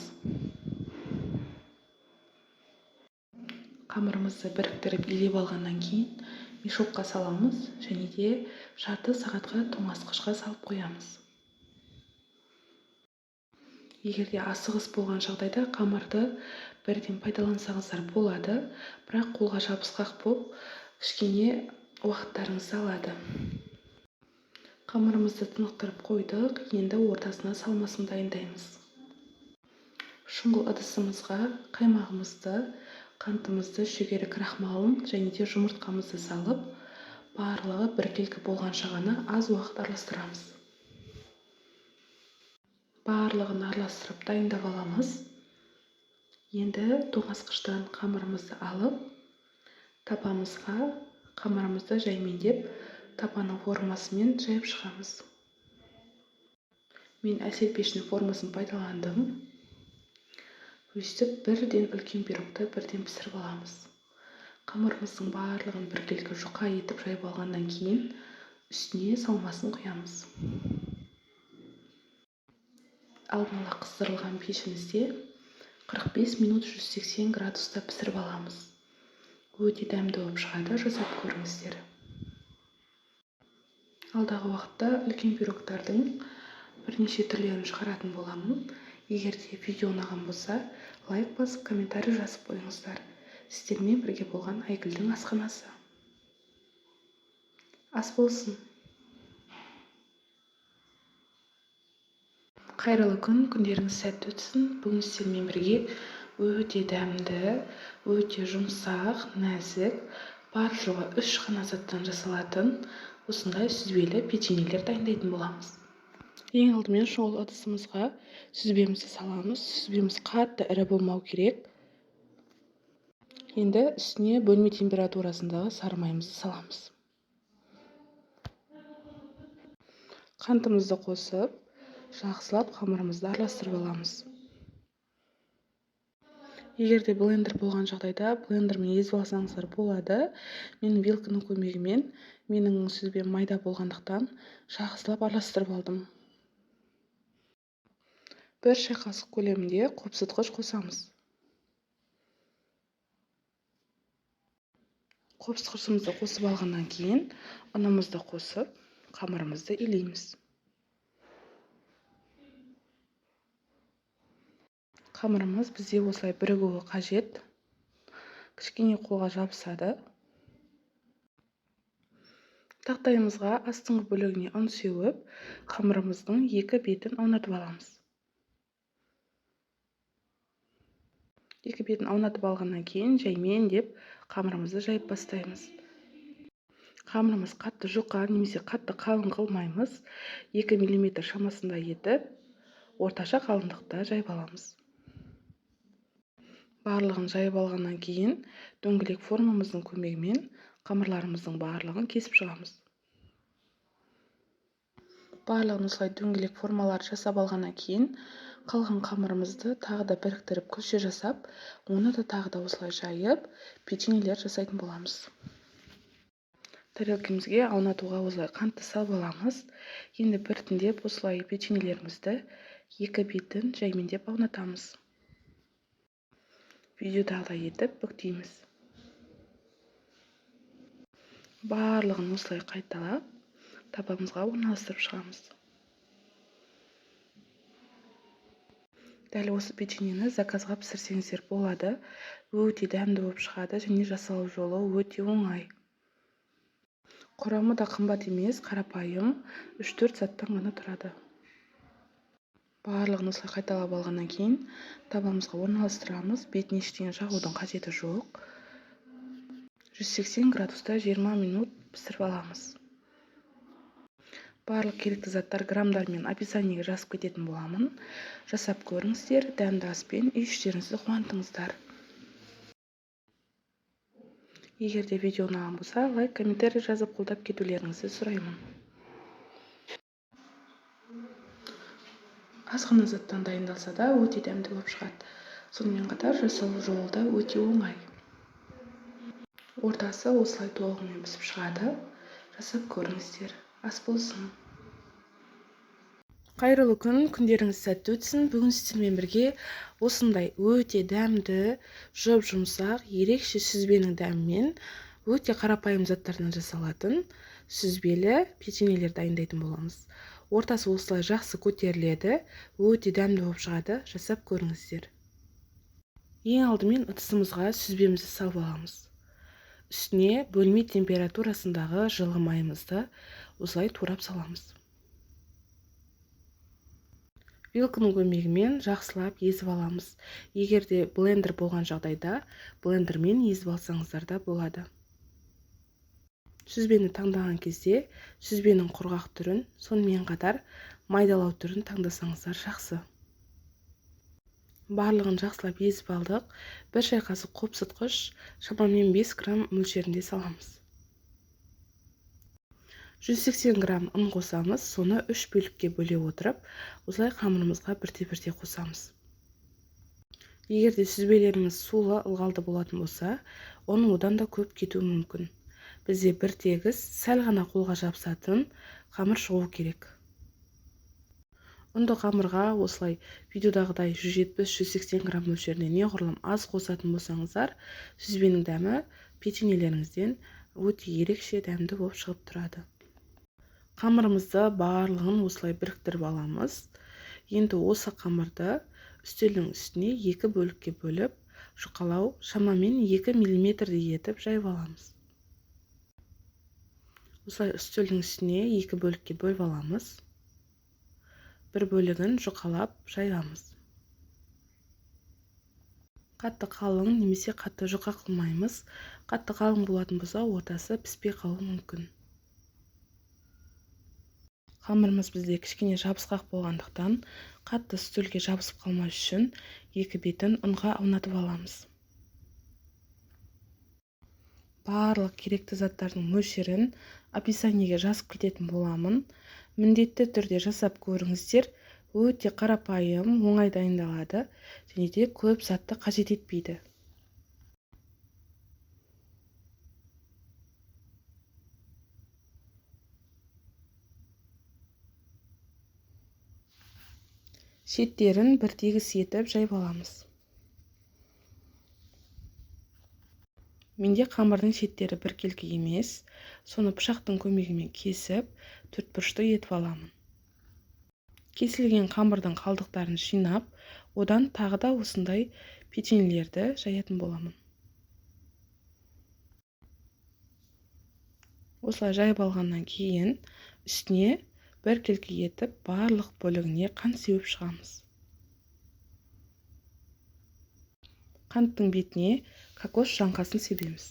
Қамырымызды біріктіріп илеп алғаннан кейін мешокқа саламыз және де жарты сағатқа тоңазытқышқа салып қоямыз. Егер де асығыс болған жағдайда қамырды бірден пайдалансаңыздар болады, бірақ қолға жабысқақ болып, кішкене уақыттарыңызды алады. Қамырымызды тынықтырып қойдық, енді ортасына салмасын дайындаймыз. Шұңғыл ыдысымызға қаймағымызды, қантымызды, шөгері крахмалын және де жұмыртқамызды салып, барлығы біркелкі болғанша ғана аз уақыт араластырамыз. Барлығын араластырып дайындап аламыз. Енді тоңазытқыштан қамырымызды алып, тапамызға қамырымызды жаймендеп, тапаның формасымен жайып шығамыз. Мен әсел пештің формасын пайдаландым. Өстіп бірден үлкен пирогты бірден пісіріп аламыз. Қамырымыздың барлығын біркелкі жұқа етіп жайып алғаннан кейін үстіне салмасын құямыз. Алдын ала қыздырылған пешімізде 45 минут 180 градуста пісіріп аламыз. Өте дәмді болып шығады, жасап көріңіздер. Алдағы уақытта үлкен пирогтардың бірнеше түрлерін шығаратын боламын. Егер де видео ұнаған болса, лайк басып, комментарий жазып қойыңыздар. Сіздермен бірге болған Айгүлдің асханасы. Ас болсын. Қайырлы күн, күндеріңіз сәтті өтсін. Бүгін сіздермен бірге өте дәмді, өте жұмсақ, нәзік, бар-жоғы 3 ғана заттан жасалатын осындай сүзбелі печеньелер дайындайтын боламыз. Ең алдымен шұңғыл ыдысымызға сүзбемізді саламыз. Сүзбеміз қатты ірі болмау керек. Енді үстіне бөлме температурасындағы сары майымызды саламыз. Қантымызды қосып, жақсылап қамырымызды араластырып аламыз. Егер де блендер болған жағдайда, блендермен езіп алсаңыздар болады. Мен вилканың көмегімен, менің сүзбем майда болғандықтан, жақсылап араластырып алдым. 1 шай қасық көлемінде қопсытқыш қосамыз. Қопсытқышымызды қосып алғаннан кейін, ұнымызды қосып, қамырымызды илейміз. Қамырымыз бізде осылай бірігуі қажет. Кішкене қолға жабысады. Тақтайымызға астыңғы бөлігіне ұн сеуіп, қамырымыздың екі бетін аунатып аламыз. Екі бетін аунатып алғаннан кейін жаймен деп қамырымызды жайып бастаймыз. Қамырымыз қатты жұқа немесе қатты қалың қылмаймыз. 2 мм шамасында етіп, орташа қалыңдықта жайып аламыз. Барлығын жайып алғаннан кейін дөңгелек формамыздың көмегімен қамырларымыздың барлығын кесіп шығамыз. Барлығын осылай дөңгелек формалар жасап алғаннан кейін қалған қамырымызды тағы да біріктіріп күлше жасап, оны да тағы да осылай жайып, печеньелер жасайтын боламыз. Тарелкамызге аунатуға осылай қантты салып аламыз. Енді біртіндеп осылай печеньелерімізді екі бетін жаймендеп аунатамыз. Видеодағыдай етіп бүктейміз. Барлығын осылай қайталап, табамызға орналастырып шығамыз. Дәл осы печеньені заказға пісірсеңіздер болады. Өте дәмді болып шығады және жасалу жолы өте оңай. Құрамы да қымбат емес, қарапайым, 3-4 саттан ғана тұрады. Барлығын осылай қайталап алғаннан кейін табамызға орналастырамыз. Бетін ештеңе жағудың қажеті жоқ. 180 градуста 20 минут пісіріп аламыз. Барлық керекті заттар грамдармен описаниеге жазып кететін боламын. Жасап көріңіздер, дәмді аспен үй іштеріңізді қуантыңыздар. Егер де видео ұнаған болса, лайк, комментарий жазып қолдап кетулеріңізді сұраймын. Аз ғана заттан дайындалса да өте дәмді болып шығады. Сонымен қатар жасалу жолы да өте оңай. Ортасы осылай толығымен пісіп шығады. Жасап көріңіздер. Ас болсын. Қайырлы күн, күндеріңіз сәтті өтсін. Бүгін сіздермен бірге осындай өте дәмді, жұп-жұмсақ, ерекше сүзбенің дәмімен өте қарапайым заттардан жасалатын сүзбелі печеньелер дайындайтын боламыз. Ортасы осылай жақсы көтеріледі, өте дәмді болып шығады. Жасап көріңіздер. Ең алдымен ыдысымызға сүзбемізді салып аламыз. Үстіне бөлме температурасындағы жылы майымызды осылай турап саламыз. Вилканың көмегімен жақсылап езіп аламыз. Егер де блендер болған жағдайда, блендермен езіп алсаңыздар да болады. Сүзбені таңдаған кезде, сүзбенің құрғақ түрін, сонымен қатар майдалау түрін таңдасаңыздар жақсы. Барлығын жақсылап езіп алдық. 1 шай қасық қопсытқыш, шамамен 5 грамм мөлшерінде саламыз. 180 грамм ұн қосамыз, соны 3 бөлікке бөле отырып, осылай қамырымызға бірте-бірте қосамыз. Егер де сүзбелеріңіз сулы, ылғалды болатын болса, оның одан да көп кетуі мүмкін. Бізде бір тегіс, сәл ғана қолға жабысатын қамыр шығу керек. Ұнды қамырға осылай видеодағыдай 170-180 грамм мөлшерінде неғұрлым аз қосатын болсаңыздар, сүзбенің дәмі печеньелеріңізден өте ерекше дәмді болып шығып тұрады. Қамырымызды барлығын осылай біріктіріп аламыз. Енді осы қамырды үстелдің үстіне 2 бөлікке бөліп, жұқалау шамамен 2 мм-дей етіп жайып аламыз. Осылай үстелдің үстіне 2 бөлікке бөліп аламыз. Бір бөлігін жұқалап жайамыз. Қатты қалың немесе қатты жұқа қылмаймыз. Қатты қалың болатын болса, ортасы піспей қалуы мүмкін. Қамырымыз бізде кішкене жабысқақ болғандықтан, қатты үстелге жабысып қалмас үшін 2 бетін ұнға аунатып аламыз. Барлық керекті заттардың мөлшерін описаниеге жазып кететін боламын. Міндетті түрде жасап көріңіздер. Өте қарапайым, оңай дайындалады және де көп затты қажет етпейді. Шеттерін бір тегіс етіп жайып аламыз. Менде қамырдың шеттері біркелкі емес, соны пышақтың көмегімен кесіп, төртбұрышты етіп аламын. Кесілген қамырдың қалдықтарын жинап, одан тағы да осындай печеньелерді жаятын боламын. Осылай жайып алғаннан кейін үстіне біркелкі етіп барлық бөлігіне қант сеуіп шығамыз. Қанттың бетіне кокос жаңқасын себеміз.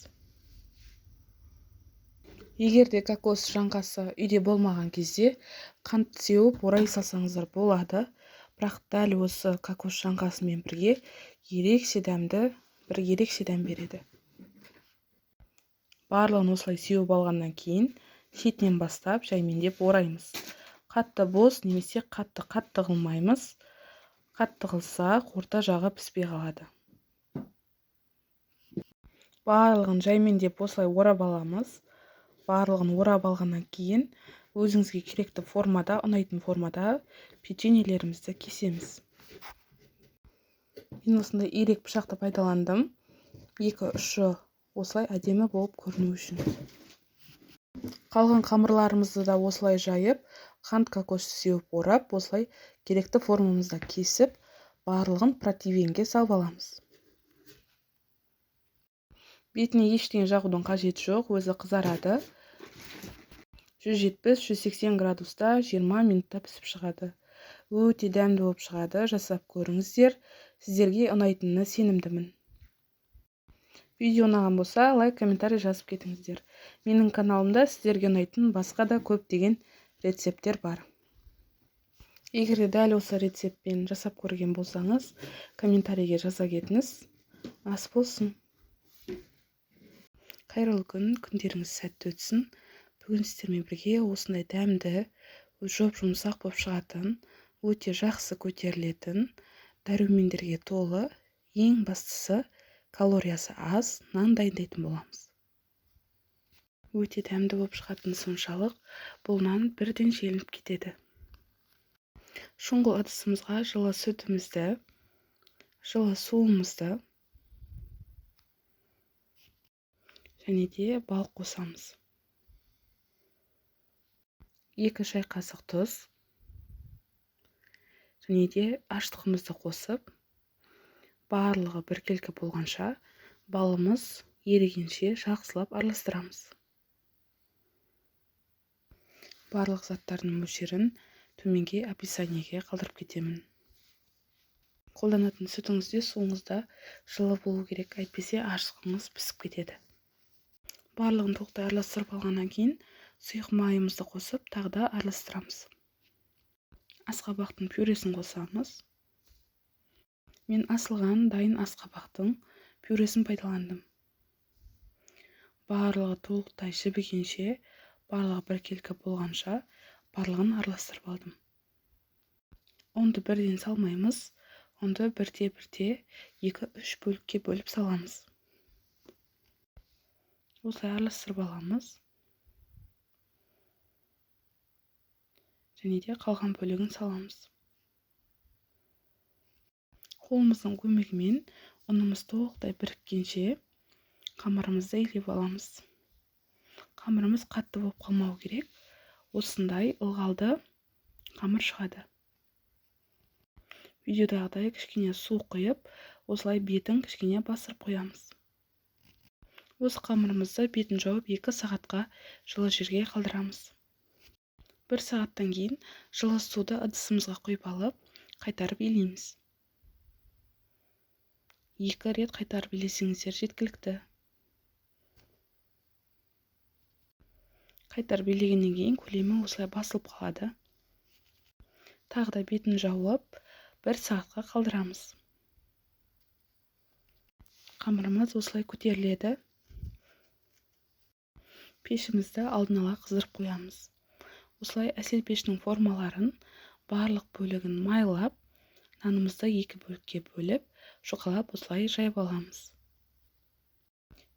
Егерде кокос жаңқасы үйде болмаған кезде қант сеуіп орай салсаңыздар болады. Бірақ дәл осы кокос жаңқасымен бірге ерекше дәм береді. Барлығын осылай сеуіп алғаннан кейін шетінен бастап жаймендеп ораймыз. Қатты бос немесе қатты қылмаймыз. Қатты қылсақ орта жағы піспей қалады. Барлығын жаймендеп осылай орап аламыз. Барлығын орап алғаннан кейін өзіңізге керекті формада, ұнайтын формада печеньелерімізді кесеміз. Мен осындай ирек пышақты пайдаландым. Екі ұшы осылай әдемі болып көріну үшін. Қалған қамырларымызды да осылай жайып, қант кокос сеуіп орап, осылай керекті формамызда кесіп, барлығын противенге салып аламыз. Бетіне ештеңе жағудың қажеті жоқ, өзі қызарады. 170-180 градуста 20 минутта пісіп шығады. Өте дәмді болып шығады, жасап көріңіздер. Сіздерге ұнайтынына сенімдімін. Видео ұнаған болса, лайк, комментарий жазып кетіңіздер. Менің каналымда сіздерге ұнайтын басқа да көптеген рецепттер бар. Егер дәл осы рецептпен жасап көрген болсаңыз, комментарийге жаза кетіңіз. Ас болсын. Қайырлы күн, күндеріңіз сәтті өтсін. Бүгін сіздермен бірге осындай дәмді, жұмсақ болып шығатын, өте жақсы көтерілетін, дәрумендерге толы, ең бастысы калориясы аз нан дайындайтын боламыз. Өте дәмді болып шығатын соншалық, бұл нан бірден желініп кетеді. Шұңғыл ыдысымызға жылы сүтімізді, жылы суымызды және де бал қосамыз. 2 шай қасық тұз және де аштығымызды қосып, барлығы біркелкі болғанша, балымыз ерігенше жақсылап араластырамыз. Барлық заттардың мөлшерін төменге описаниеге қалдырып кетемін. Қолданатын сүтіңізде суыңызда жылы болу керек, әйтпесе аштығыңыз пісіп кетеді. Барлығын толықтай араластырып алғаннан кейін сұйық майымызды қосып, тағы да араластырамыз. Асқабақтың пюресін қосамыз. Мен асылған дайын асқабақтың пюресін пайдаландым. Барлығы толықтай жібігенше, барлығы біркелкі болғанша, барлығын араластырып алдым. Онды бірден салмаймыз, онды бірте-бірте 2-3 бөлікке бөліп саламыз. Осылай араластырып аламыз. Және де қалған бөлігін саламыз. Қолымыздың көмегімен ұнымыз толықтай біріккенше қамырымызды илеп аламыз. Қамырымыз қатты болып қалмау керек. Осындай ылғалды қамыр шығады. Видеодағыдай кішкене су құйып, осылай бетін кішкене басырып қоямыз. Осы қамырымызды бетін жауып 2 сағатқа жылы жерге қалдырамыз. 1 сағаттан кейін жылы суды ыдысымызға құйып алып, қайтарып илейміз. 2 рет қайтарып илесеңіздер жеткілікті. Қайтарып илегеннен кейін көлемі осылай басылып қалады. Тағы да бетін жауып 1 сағатқа қалдырамыз. Қамырымыз осылай көтеріледі. Пешімізді алдын ала қыздырып қоямыз. Осылай әсел пештің формаларын барлық бөлігін майлап, нанымызды 2 бөлікке бөліп, жұқалап осылай жайып аламыз.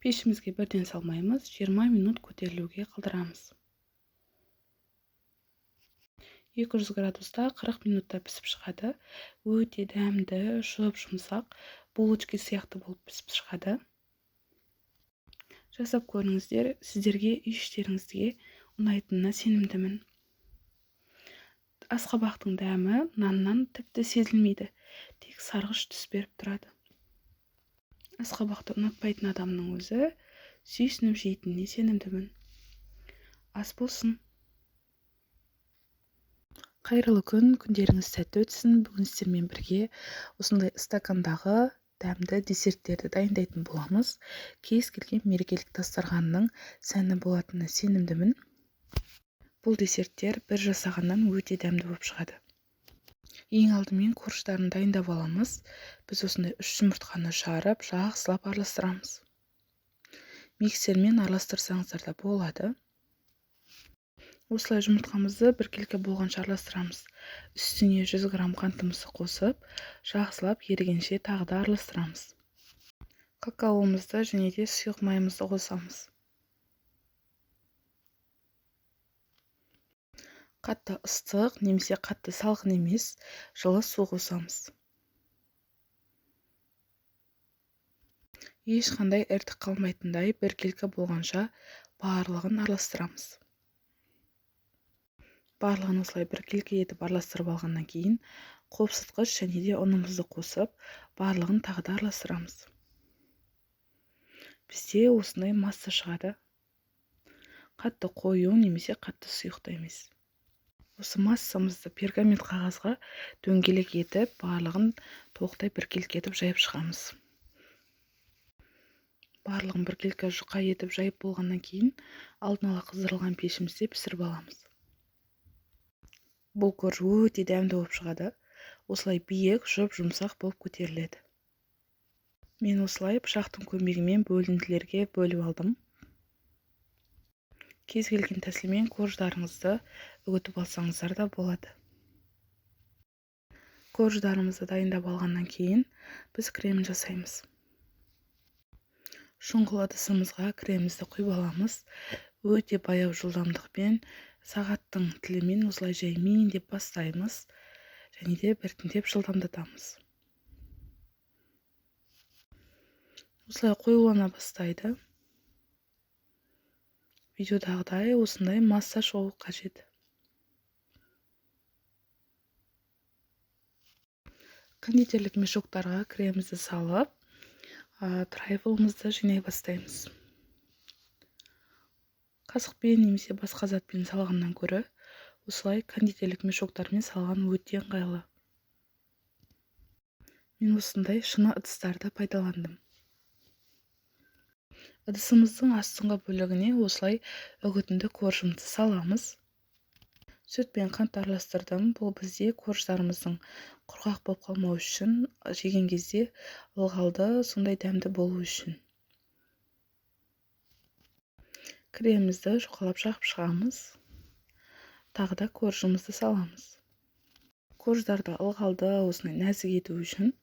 Пешімізге бірден салмаймыз, 20 минут көтерілуге қалдырамыз. 200 градуста 40 минутта пісіп шығады. Өте дәмді, жұмсақ, булочка сияқты болып пісіп шығады. Жасап көріңіздер, сіздерге үй іштеріңізге ұнайтынына сенімдімін. Асқабақтың дәмі наннан тіпті сезілмейді, тек сарғыш түс беріп тұрады. Асқабақты ұнатпайтын адамның өзі сүйсініп жейтініне сенімдімін. ас болсын. Қайырлы күн, күндеріңіз сәтті өтсін. Бүгін сіздермен бірге осындай стакандағы дәмді десерттерді дайындайтын боламыз. Кез келген мерекелік дастарханның сәні болатынына сенімдімін. Бұл десерттер бір жасағаннан өте дәмді болып шығады. Ең алдымен корждарын дайындап аламыз. Біз осындай 3 жұмыртқаны жарып, жақсылап араластырамыз. Миксермен араластырсаңыздар да болады. Осылай жұмыртқамызды біркелкі болғанша араластырамыз. Үстіне 100 грамм қантымызды қосып, жақсылап ерігенше тағы да араластырамыз. Какаомызды және де сұйық майымызды қосамыз. Қатты ыстық немесе қатты салқын емес, жылы су қосамыз. Ешқандай іртік қалмайтындай біркелкі болғанша барлығын араластырамыз. Барлығын осылай біркелкі етіп араластырып алғаннан кейін қопсытқыш және де ұнымызды қосып, барлығын тағы да араластырамыз. Бізде осындай масса шығады. Қатты қою немесе қатты сұйық емес. Осы массамызды пергамент қағазға дөңгелек етіп, барлығын толықтай біркелкі етіп жайып шығамыз. Барлығын біркелкі жұқа етіп жайып болғаннан кейін алдын ала қыздырылған пешімізде пісіріп аламыз. Бұл корж өте дәмді болып шығады. Осылай биік, жұмсақ болып көтеріледі. Мен осылай пышақтың көмегімен бөлінділерге бөліп алдым. Кез келген тәсілмен корждарыңызды үгітіп алсаңыздар да болады. Корждарымызды дайындап алғаннан кейін біз кремін жасаймыз. Шұңғыл ыдысымызға кремімізді құйып аламыз. Өте баяу жылдамдықпен сағаттың тілімен осылай жаймен деп бастаймыз және де біртіндеп жылдамдатамыз. Осылай қоюлана бастайды. Видеодағыдай осындай масса шығуы қажет. Кондитерлік мешоктарға кремімізді салып, трайфлымызды жинай бастаймыз. Қасықпен немесе басқа затпен салғаннан көрі, осылай кондитерлік мешоктармен салған өте ыңғайлы. Мен осындай шыны ыдыстарды пайдаландым. Ыдысымыздың астыңғы бөлігіне осылай үгітінді коржымызды саламыз. Сүт пен қант араластырдым. Бұл бізде корждарымыздың құрғақ болып қалмау үшін, жеген кезде ылғалды, сондай дәмді болу үшін. Кремімізді жұқалап жағып шығамыз. Тағы да коржымызды саламыз. Корждарды ылғалды, осындай нәзік ету үшін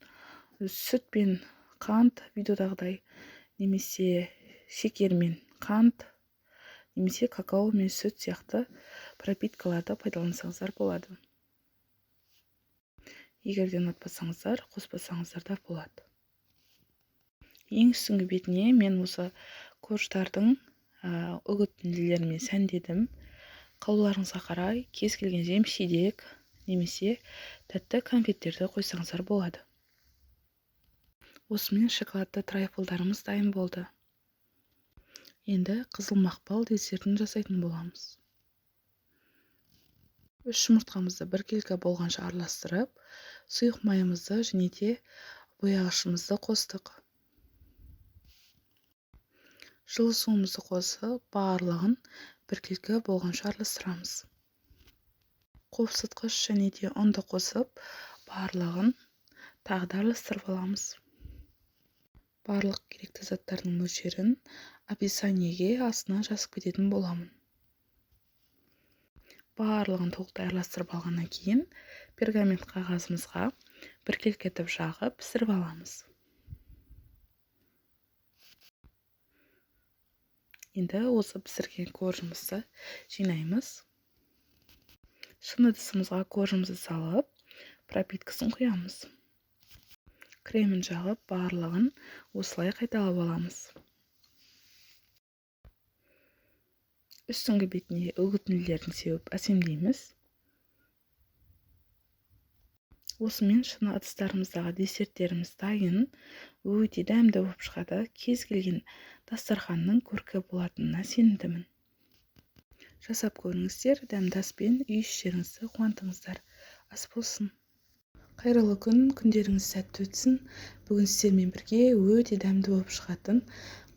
сүт пен қант, видеодағыдай, немесе шекер мен қант, немесе какао мен сүт сияқты пропиткаларды пайдалансаңыздар болады. Егерде ұнатпасаңыздар, қоспасаңыздар да болады. Ең үстіңгі бетіне мен осы корждардың үгітінділерімен сәндедім. Қалауларыңызға қарай кез келген жеміс-жидек немесе тәтті конфеттерді қойсаңыздар болады. Осымен шоколадты трайфлдарымыз дайын болды. Енді қызыл мақпал десертін жасайтын боламыз. 3 жұмыртқамызды біркелкі болғанша араластырып, сұйық майымызды және де бояғышымызды қостық. Жылы суымызды қосып, барлығын біркелкі болғанша араластырамыз. Қопсытқыш және де ұнды қосып, барлығын тағы да араластырып аламыз. Барлық керекті заттардың мөлшерін описаниеге астына жазып кететін боламын. Барлығын толықтай араластырып алғаннан кейін пергамент қағазымызға біркелкі етіп жағып пісіріп аламыз. Енді осы пісірген коржымызды жинаймыз. Шыны ыдысымызға коржымызды салып, пропиткасын құямыз. Кремін жағып, барлығын осылай қайталап аламыз. Үстіңгі бетіне үгітінділерін сеуіп әсемдейміз. Осымен шыны ыдыстарымыздағы десерттеріміз дайын, өте дәмді болып шығады. Кез келген дастарханның көркі болатынына сенімдімін. Жасап көріңіздер, дәмді аспен үй іштеріңізді қуантыңыздар. Ас болсын. Қайырлы күн, күндеріңіз сәтті өтсін. Бүгін сіздермен бірге өте дәмді болып шығатын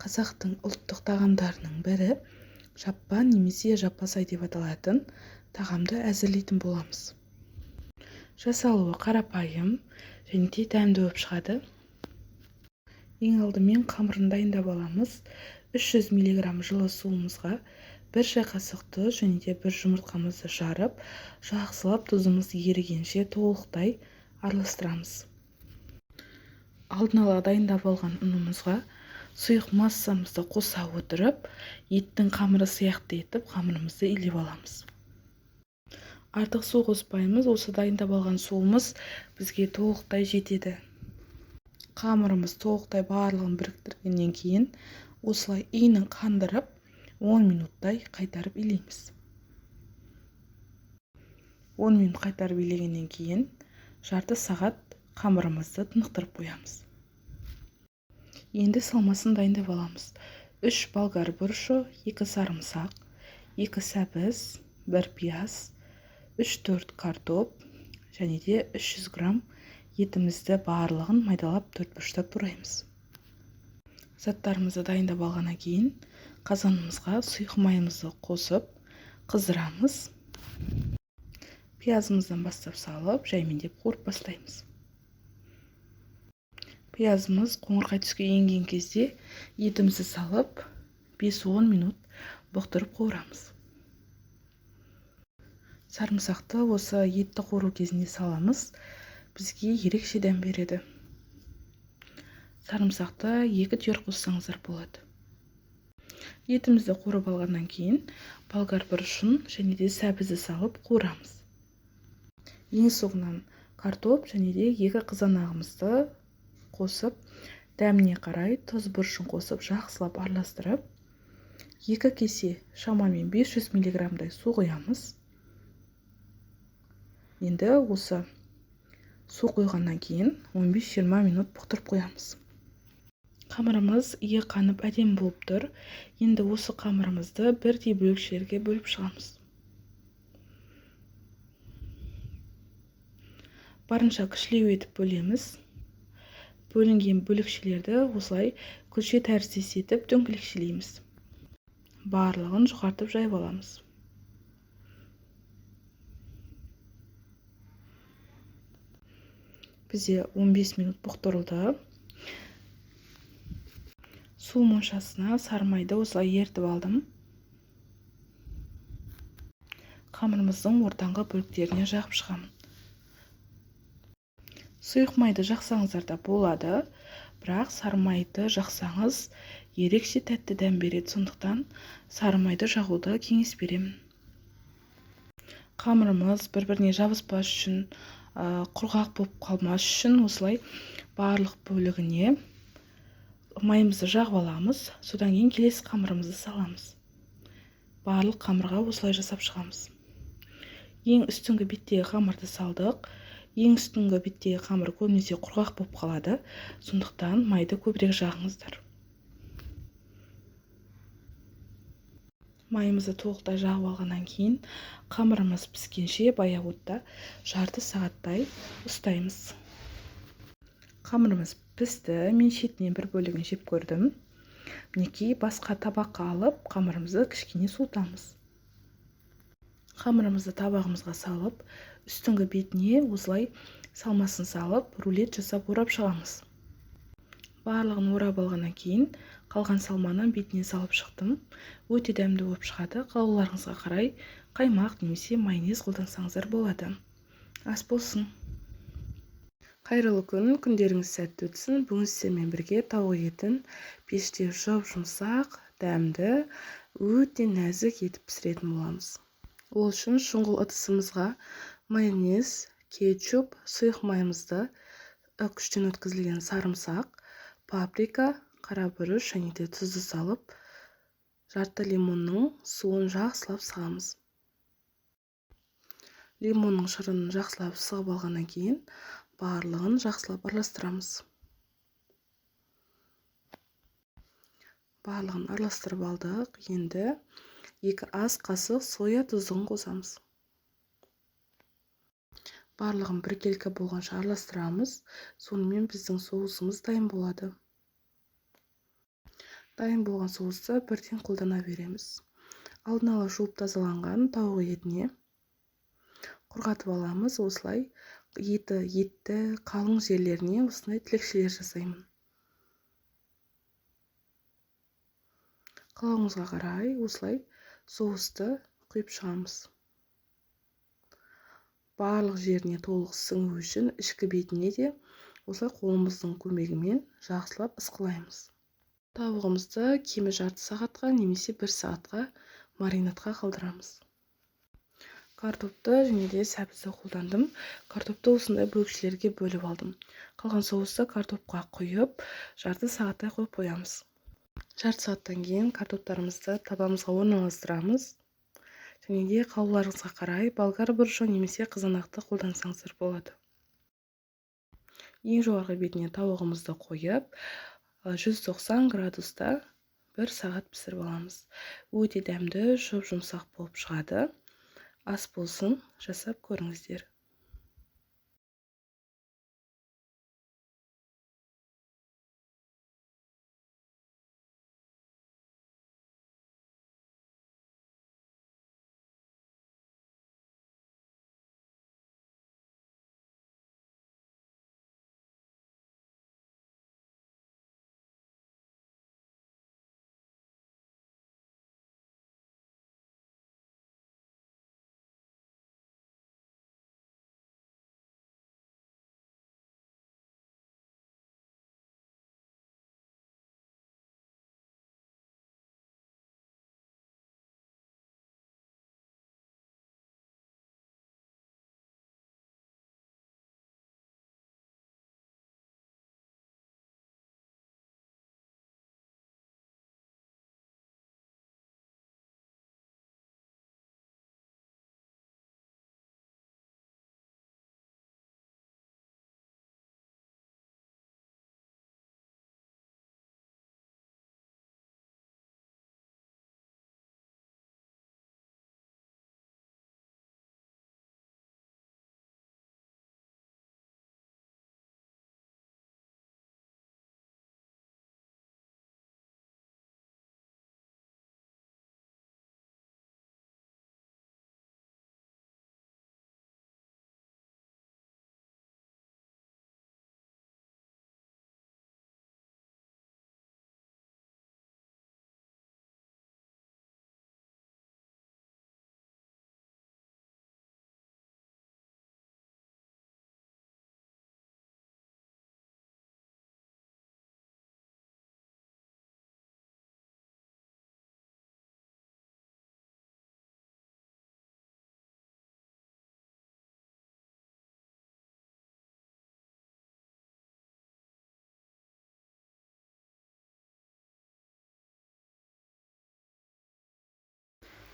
қазақтың ұлттық тағамдарының бірі жаппа немесе жаппасай деп аталатын тағамды әзірлейтін боламыз. Жасалуы қарапайым және де дәмді болып шығады. Ең алдымен қамырын дайындап аламыз. 300 мг жылы суымызға 1 шай қасық тұз және де 1 жұмыртқамызды жарып, жақсылап тұзымыз ерігенше толықтай араластырамыз. Алдын ала дайындап алған ұнымызға сұйық массамызды қоса отырып, еттің қамыры сияқты етіп қамырымызды илеп аламыз. Артық су қоспаймыз, осы дайындап алған суымыз бізге толықтай жетеді. Қамырымыз толықтай барлығын біріктіргеннен кейін осылай иінін қандырып 10 минуттай қайтарып илейміз. 10 минут қайтарып илегеннен кейін жарты сағат қамырымызды тынықтырып қоямыз. Енді салмасын дайындап аламыз. 3 болгар бұрышы, 2 сарымсақ, 2 сәбіз, 1 пияз, 3-4 картоп және де 300 грамм етімізді барлығын майдалап төртбұрыштап тураймыз. Заттарымызды дайындап алғаннан кейін қазанымызға сұйық майымызды қосып қыздырамыз. Пиязымыздан бастап салып, жаймендеп қуырып бастаймыз. Пиязымыз қоңырқай түске енген кезде етімізді салып 5-10 минут бұқтырып қуырамыз. Сарымсақты осы етті қуыру кезінде саламыз. Бізге ерекше дәм береді. Сарымсақты 2 түйір қоссаңыздар болады. Етімізді қуырып алғаннан кейін болгар бұрышын және де сәбізді салып қуырамыз. Ең соңынан картоп және де 2 қызанағымызды қосып, дәміне қарай тұз бұрышын қосып жақсылап араластырып, 2 кесе шамамен 500 мг су құямыз. Енді осы су құйғаннан кейін 15-20 минут бұқтырып қоямыз. Қамырымыз ие қанып әдемі болып тұр. Енді осы қамырымызды бірдей бөлікшелерге бөліп шығамыз. Барынша кішілеу етіп бөлеміз. Бөлінген бөлікшелерді осылай күлше тәріздес етіп дөңгелекшелейміз. Барлығын жұқартып жайып аламыз. Бізде 15 минут бұқтырылды. Су моншасына сарымайды осылай ертіп алдым. Қамырымыздың ортаңғы бөліктеріне жағып шығамын. Сұйық майды жақсаңыздар да болады, бірақ сарымайды жақсаңыз ерекше тәтті дәм береді, сондықтан сарымайды жағуды кеңес беремін. Қамырымыз бір-біріне жабыспас үшін, құрғақ болып қалмас үшін осылай барлық бөлігіне майымызды жағып аламыз. Содан кейін келесі қамырымызды саламыз. Барлық қамырға осылай жасап шығамыз. Ең үстіңгі беттегі қамырды салдық. Ең үстіңгі беттегі қамыр көбінесе құрғақ болып қалады. Сондықтан майды көбірек жағыңыздар. Майымызды толықтай жағып алғаннан кейін қамырымыз піскенше баяу отта жарты сағаттай ұстаймыз. Қамырымыз пісті. Мен шетінен бір бөлігін жеп көрдім. Мінекей басқа табаққа алып, қамырымызды кішкене суытамыз. Қамырымызды табағымызға салып, үстіңгі бетіне осылай салмасын салып, рулет жасап орап шығамыз. Барлығын орап алғаннан кейін қалған салманы бетіне салып шықтым. Өте дәмді болып шығады. Қалауларыңызға қарай қаймақ немесе майонез қолдансаңыздар болады. Ас болсын. Қайырлы күн, күндеріңіз сәтті өтсін. Бүгін сіздермен бірге тауық етін пеште жұмсақ, дәмді, өте нәзік етіп пісіретін боламыз. Ол үшін шұңғыл ыдысымызға майонез, кетчуп, сұйық майымызды, күштен өткізілген сарымсақ, паприка, қара бұрыш және де тұзды салып, жарты лимонның суын жақсылап сығамыз. Лимонның шырынын жақсылап сығып алғаннан кейін барлығын жақсылап араластырамыз. Барлығын араластырып алдық. Енді 2 ас қасық соя тұздығын қосамыз. Барлығын біркелкі болғанша араластырамыз. Сонымен біздің соусымыз дайын болады. Дайын болған соусты бірден қолдана береміз. Алдын ала жуып тазаланған тауық етіне құрғатып аламыз. Осылай етті қалың жерлеріне осындай тілекшелер жасаймын. Қалауыңызға қарай осылай соусты құйып шығамыз. Барлық жеріне толық сіңу үшін ішкі бетіне де осылай қолымыздың көмегімен жақсылап ысқылаймыз. Тауығымызды кемі жарты сағатқа немесе 1 сағатқа маринадқа қалдырамыз. Картопты және де сәбізді қолдандым. Картопты осындай бөлікшелерге бөліп алдым. Қалған соусты картопқа құйып, жарты сағаттай қойып қоямыз. Жарты сағаттан кейін картоптарымызды табамызға орналастырамыз. Және де қалауларыңызға қарай болгар бұрышы немесе қызанақты қолдансаңыздар болады. Ең жоғарғы бетіне тауығымызды қойып, 190 градуста 1 сағат пісіріп аламыз. Өте дәмді, жұмсақ болып шығады. Ас болсын, жасап көріңіздер.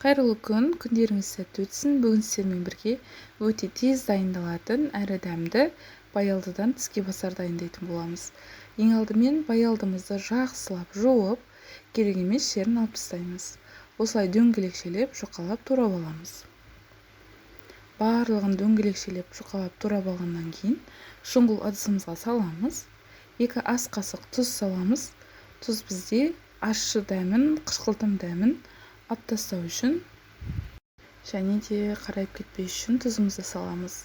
Қайырлы күн, күндеріңіз сәтті өтсін. Бүгін сіздермен бірге өте тез дайындалатын әрі дәмді баялдыдан тіске басар дайындайтын боламыз. Ең алдымен баялдымызды жақсылап жуып, керек емес жерін алып тастаймыз. Осылай дөңгелекшелеп, жұқалап турап аламыз. Барлығын дөңгелекшелеп, жұқалап турап алғаннан кейін шұңғыл ыдысымызға саламыз. 2 ас қасық тұз саламыз. Тұз бізде ащы дәмін, қышқылтым дәмін алып тастау үшін және де қарайып кетпес үшін тұзымызды саламыз.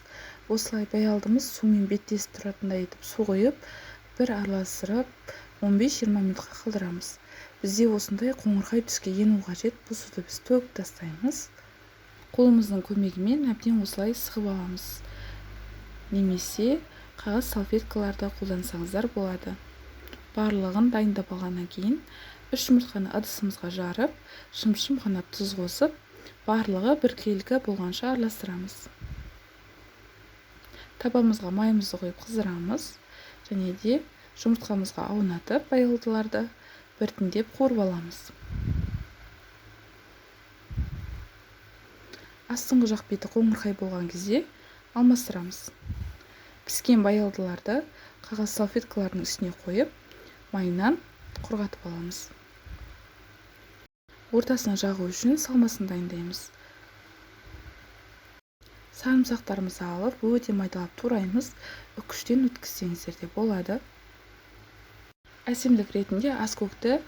Осылай баялдымыз сумен беттесіп тұратындай етіп су құйып, бір араластырып 15-20 минутқа қалдырамыз. Бізде осындай қоңырқай түске ену қажет. Бұл суды біз төгіп тастаймыз. Қолымыздың көмегімен әбден осылай сығып аламыз. Немесе қағаз салфеткаларды қолдансаңыздар болады. Барлығын дайындап алғаннан кейін 3 жұмыртқаны ыдысымызға жарып, шым-шым ғана тұз қосып, барлығы біркелкі болғанша араластырамыз. Табамызға майымызды қойып қыздырамыз. Және де жұмыртқамызға аунатып баялдыларды біртіндеп қуырып аламыз. Астыңғы жақ беті қоңырқай болған кезде алмастырамыз. Піскен баялдыларды қағаз салфеткалардың үстіне қойып, майынан құрғатып аламыз. Ортасына жағу үшін салмасын дайындаймыз. Сарымсақтарымызды алып, өте майдалап тураймыз. Үккіштен өткізсеңіздер де болады. Әсемдік ретінде аскөкті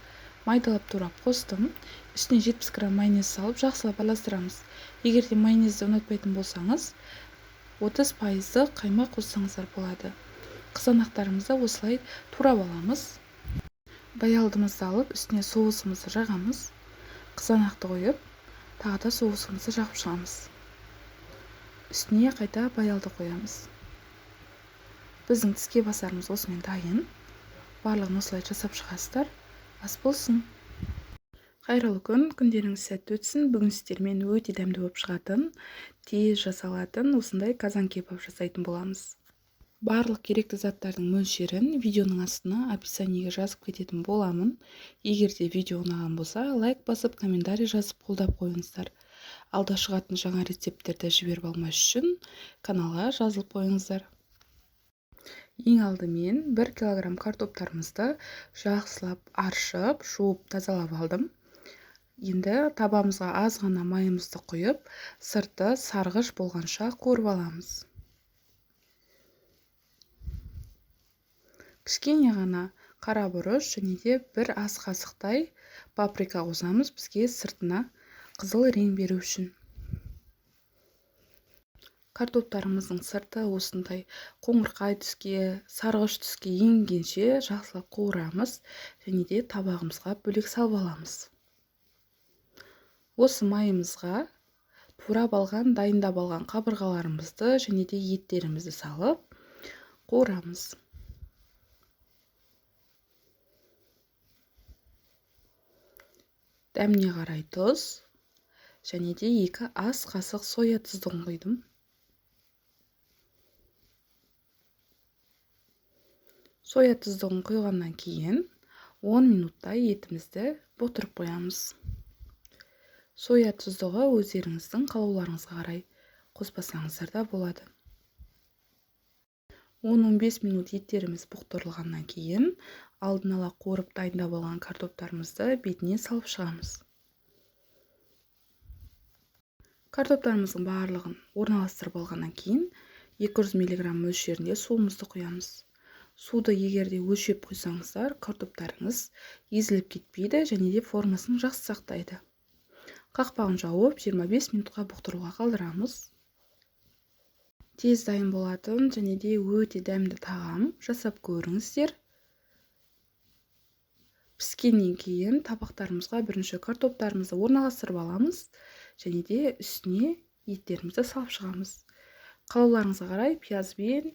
майдалап турап қостым. Үстіне 70 грамм майонез салып, жақсылап араластырамыз. Егер де майонезді ұнатпайтын болсаңыз, 30% қаймақ қоссаңыздар болады. Қызанақтарымызды осылай турап аламыз. Баялдымызды алып, үстіне соусымызды жағамыз. Қызанақты қойып, тағы да соусымызды жағып шығамыз. Үстіне қайта баялды қоямыз. Біздің тіске басарымыз осымен дайын. Барлығын осылай жасап шығасыздар. Ас болсын. Қайырлы күн, күндеріңіз сәтті өтсін. Бүгін сіздермен өте дәмді болып шығатын, тез жасалатын осындай казан кебаб жасайтын боламыз. Барлық керекті заттардың мөлшерін видеоның астына описаниеге жазып кететін боламын. Егер де видео ұнаған болса, лайк басып, комментарий жазып қолдап қойыңыздар. Алда шығатын жаңа рецепттерді жіберіп алмас үшін каналға жазылып қойыңыздар. Ең алдымен 1 килограмм картоптарымызды жақсылап аршып, жуып, тазалап алдым. Енді табамызға аз ғана майымызды құйып, сырты сарғыш болғанша қуырып аламыз. Кішкене ғана қара бұрыш және де 1 ас қасықтай паприка қосамыз, бізге сыртына қызыл рең беру үшін. Картоптарымыздың сырты осындай қоңырқай түске, сарғыш түске енгенше жақсылап қуырамыз және де табағымызға бөлек салып аламыз. Осы майымызға турап алған, дайындап алған қабырғаларымызды және де еттерімізді салып қуырамыз. Дәміне қарай тұз және де 2 ас қасық соя тұздығын құйдым. Соя тұздығын құйғаннан кейін 10 минуттай етімізді бұтырып қоямыз. Соя тұздығы өздеріңіздің қалауларыңызға қарай қоспасаңыздар да болады. 10-15 минут еттеріміз бұқтырылғаннан кейін алдын ала қуырып дайындап алған картоптарымызды бетіне салып шығамыз. Картоптарымыздың барлығын орналастырып алғаннан кейін 200 мг мөлшерінде суымызды құямыз. Суды егерде өлшеп құйсаңыздар, картоптарыңыз езіліп кетпейді және де формасын жақсы сақтайды. Қақпағын жауып 25 минутқа бұқтыруға қалдырамыз. Тез дайын болатын және де өте дәмді тағам, жасап көріңіздер. Піскеннен кейін табақтарымызға бірінші картоптарымызды орналастырып аламыз және де үстіне еттерімізді салып шығамыз. Қалауларыңызға қарай пиязбен,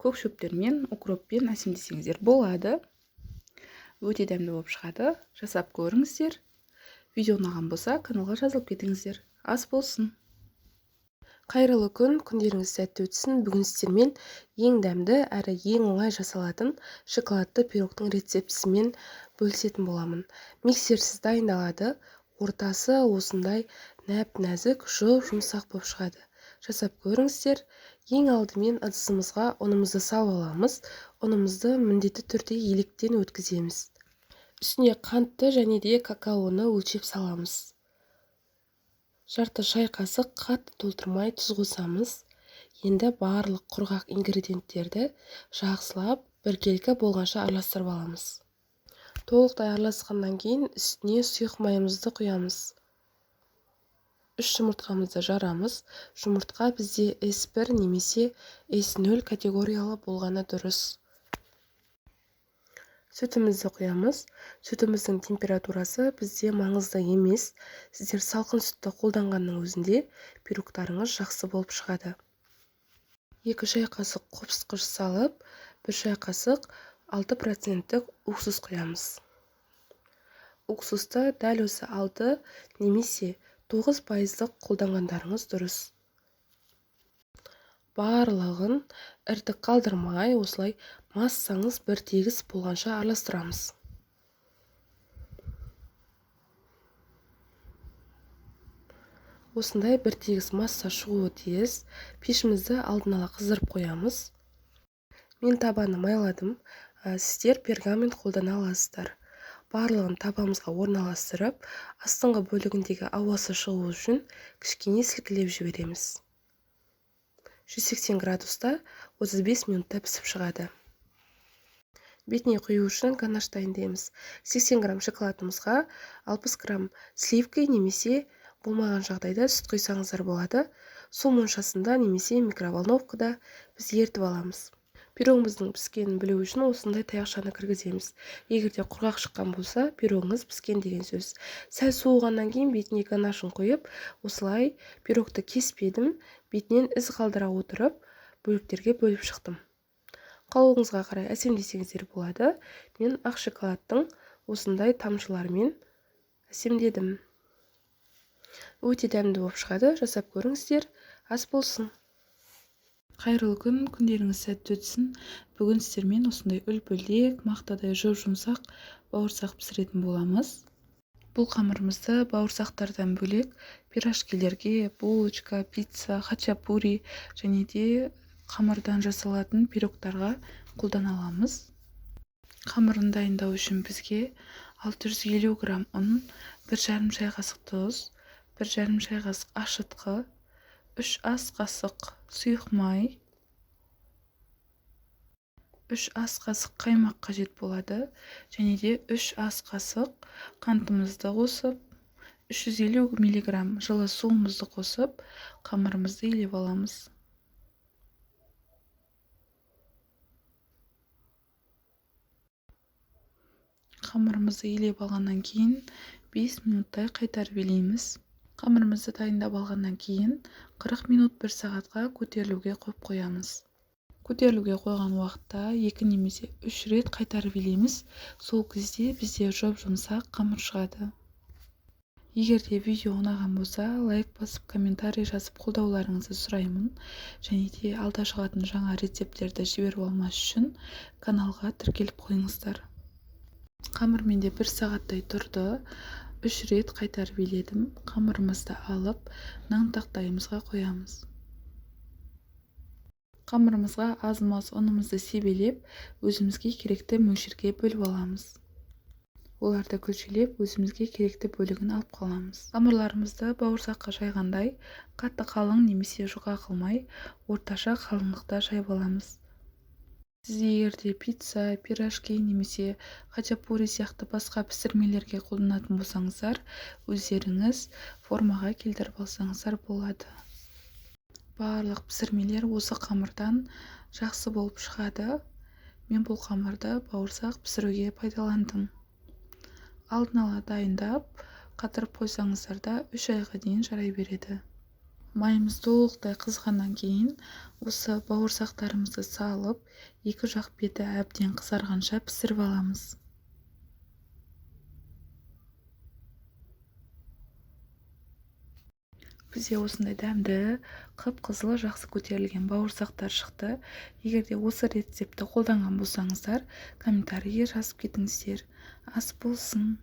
көк шөптермен, укроппен әсемдесеңіздер болады. Өте дәмді болып шығады. Жасап көріңіздер. Видео ұнаған болса, каналға жазылып кетіңіздер. Ас болсын. Қайырлы күн, күндеріңіз сәтті өтсін. Бүгін сіздермен ең дәмді әрі ең оңай жасалатын шоколадты пирогтың рецептісімен бөлісетін боламын. Миксерсіз дайындалады. Ортасы осындай нәп-нәзік, жұмсақ болып шығады. Жасап көріңіздер. Ең алдымен ыдысымызға ұнымызды салып аламыз. Ұнымызды міндетті түрде електен өткіземіз. Үстіне қантты және де какаоны өлшеп саламыз. Жарты шай қасық қатты толтырмай тұз қосамыз. Енді барлық құрғақ ингредиенттерді жақсылап біркелкі болғанша араластырып аламыз. Толықтай араласқаннан кейін үстіне сұйық майымызды құямыз. 3 жұмыртқамызды жарамыз. Жұмыртқа бізде S1 немесе S0 категориялы болғаны дұрыс. Сүтімізді құямыз. Сүтіміздің температурасы бізде маңызды емес. Сіздер салқын сүтті қолданғанның өзінде пирогтарыңыз жақсы болып шығады. 2 шай қасық қопсытқыш салып, 1 шай қасық 6% уксус құямыз. Уксусты дәл осы 6 немесе 9% қолданғандарыңыз дұрыс. Барлығын іртік қалдырмай, осылай массаңыз бір тегіс болғанша араластырамыз. Осындай бір тегіс масса шығуы тиіс. Пешімізді алдын ала қыздырып қоямыз. Мен табаны майладым. Сіздер пергамент қолдана аласыздар. барлығын табамызға орналастырып, астыңғы бөлігіндегі ауасы шығу үшін кішкене сілкілеп жібереміз. 180 градуста 35 минутта пісіп шығады. Бетіне құю үшін ганаш дайындаймыз. 80 грамм шоколадымызға 60 грамм сливка немесе болмаған жағдайда сүт құйсаңыздар болады. Су моншасында немесе микроволновкада біз ертіп аламыз. Пирогымыздың піскенін білу үшін осындай таяқшаны кіргіземіз. Егерде құрғақ шыққан болса, пирогыңыз піскен деген сөз. Сәл суығаннан кейін бетіне ганашын қойып, осылай пирогты кеспедім, бетінен із қалдыра отырып, бөліктерге бөліп шықтым. Қалауыңызға қарай әсемдесеңіздер болады. Мен ақ шоколадтың осындай тамшыларымен әсемдедім. Өте дәмді болып шығады. Жасап көріңіздер. Ас болсын. Қайырлы күн, күндеріңіз сәтті өтсін. Бүгін сіздермен осындай үлпілдек, мақтадай жұп-жұмсақ бауырсақ пісіретін боламыз. Бұл қамырымызды бауырсақтардан бөлек пирожкилерге, булочка, пицца, хачапури және де қамырдан жасалатын пирогтарға қолдана аламыз. Қамырын дайындау үшін бізге 650 грамм ұн, 1,5 шай қасық тұз, 1,5 шай қасық ашытқы, 3 ас қасық сұйық май, 3 ас қасық қаймақ қажет болады, және де 3 ас қасық қантымызды қосып, 350 мг жылы суымызды қосып, қамырымызды илеп аламыз. Қамырымызды илеп алғаннан кейін 5 минуттай қайтарып илейміз. Қамырымызды дайындап алғаннан кейін 40 минут 1 сағатқа көтерілуге қойып қоямыз. Көтерілуге қойған уақытта 2 немесе 3 рет қайтарып илейміз. Сол кезде бізде жұп-жұмсақ қамыр шығады. Егерде видео ұнаған болса, лайк басып, комментарий жазып қолдауларыңызды сұраймын. Және де алда шығатын жаңа рецепттерді жіберіп алмас үшін каналға тіркеліп қойыңыздар. Қамыр менде 1 сағаттай тұрды. 3 рет қайтарып иледім. Қамырымызды алып, нан тақтайымызға қоямыз. Қамырымызға аз-маз ұнымызды себелеп, өзімізге керекті мөлшерге бөліп аламыз. Оларды күлшелеп, өзімізге керекті бөлігін алып қаламыз. Қамырларымызды бауырсаққа жайғандай, қатты қалың немесе жұқа қылмай, орташа қалыңдықта жайып аламыз. Сіз егерде пицца, пирожки немесе хачапури сияқты басқа пісірмелерге қолданатын болсаңыздар, өздеріңіз формаға келтіріп алсаңыздар болады. Барлық пісірмелер осы қамырдан жақсы болып шығады. Мен бұл қамырды бауырсақ пісіруге пайдаландым. Алдын ала дайындап, қатырып қойсаңыздар да 3 айға дейін жарай береді. Майымыз толықтай қызғаннан кейін осы бауырсақтарымызды салып, екі жақ беті әбден қызарғанша пісіріп аламыз. Бізде осындай дәмді, қып-қызыл жақсы көтерілген бауырсақтар шықты. Егерде осы рецепті қолданған болсаңыздар, комментарийге жазып кетіңіздер. Ас болсын.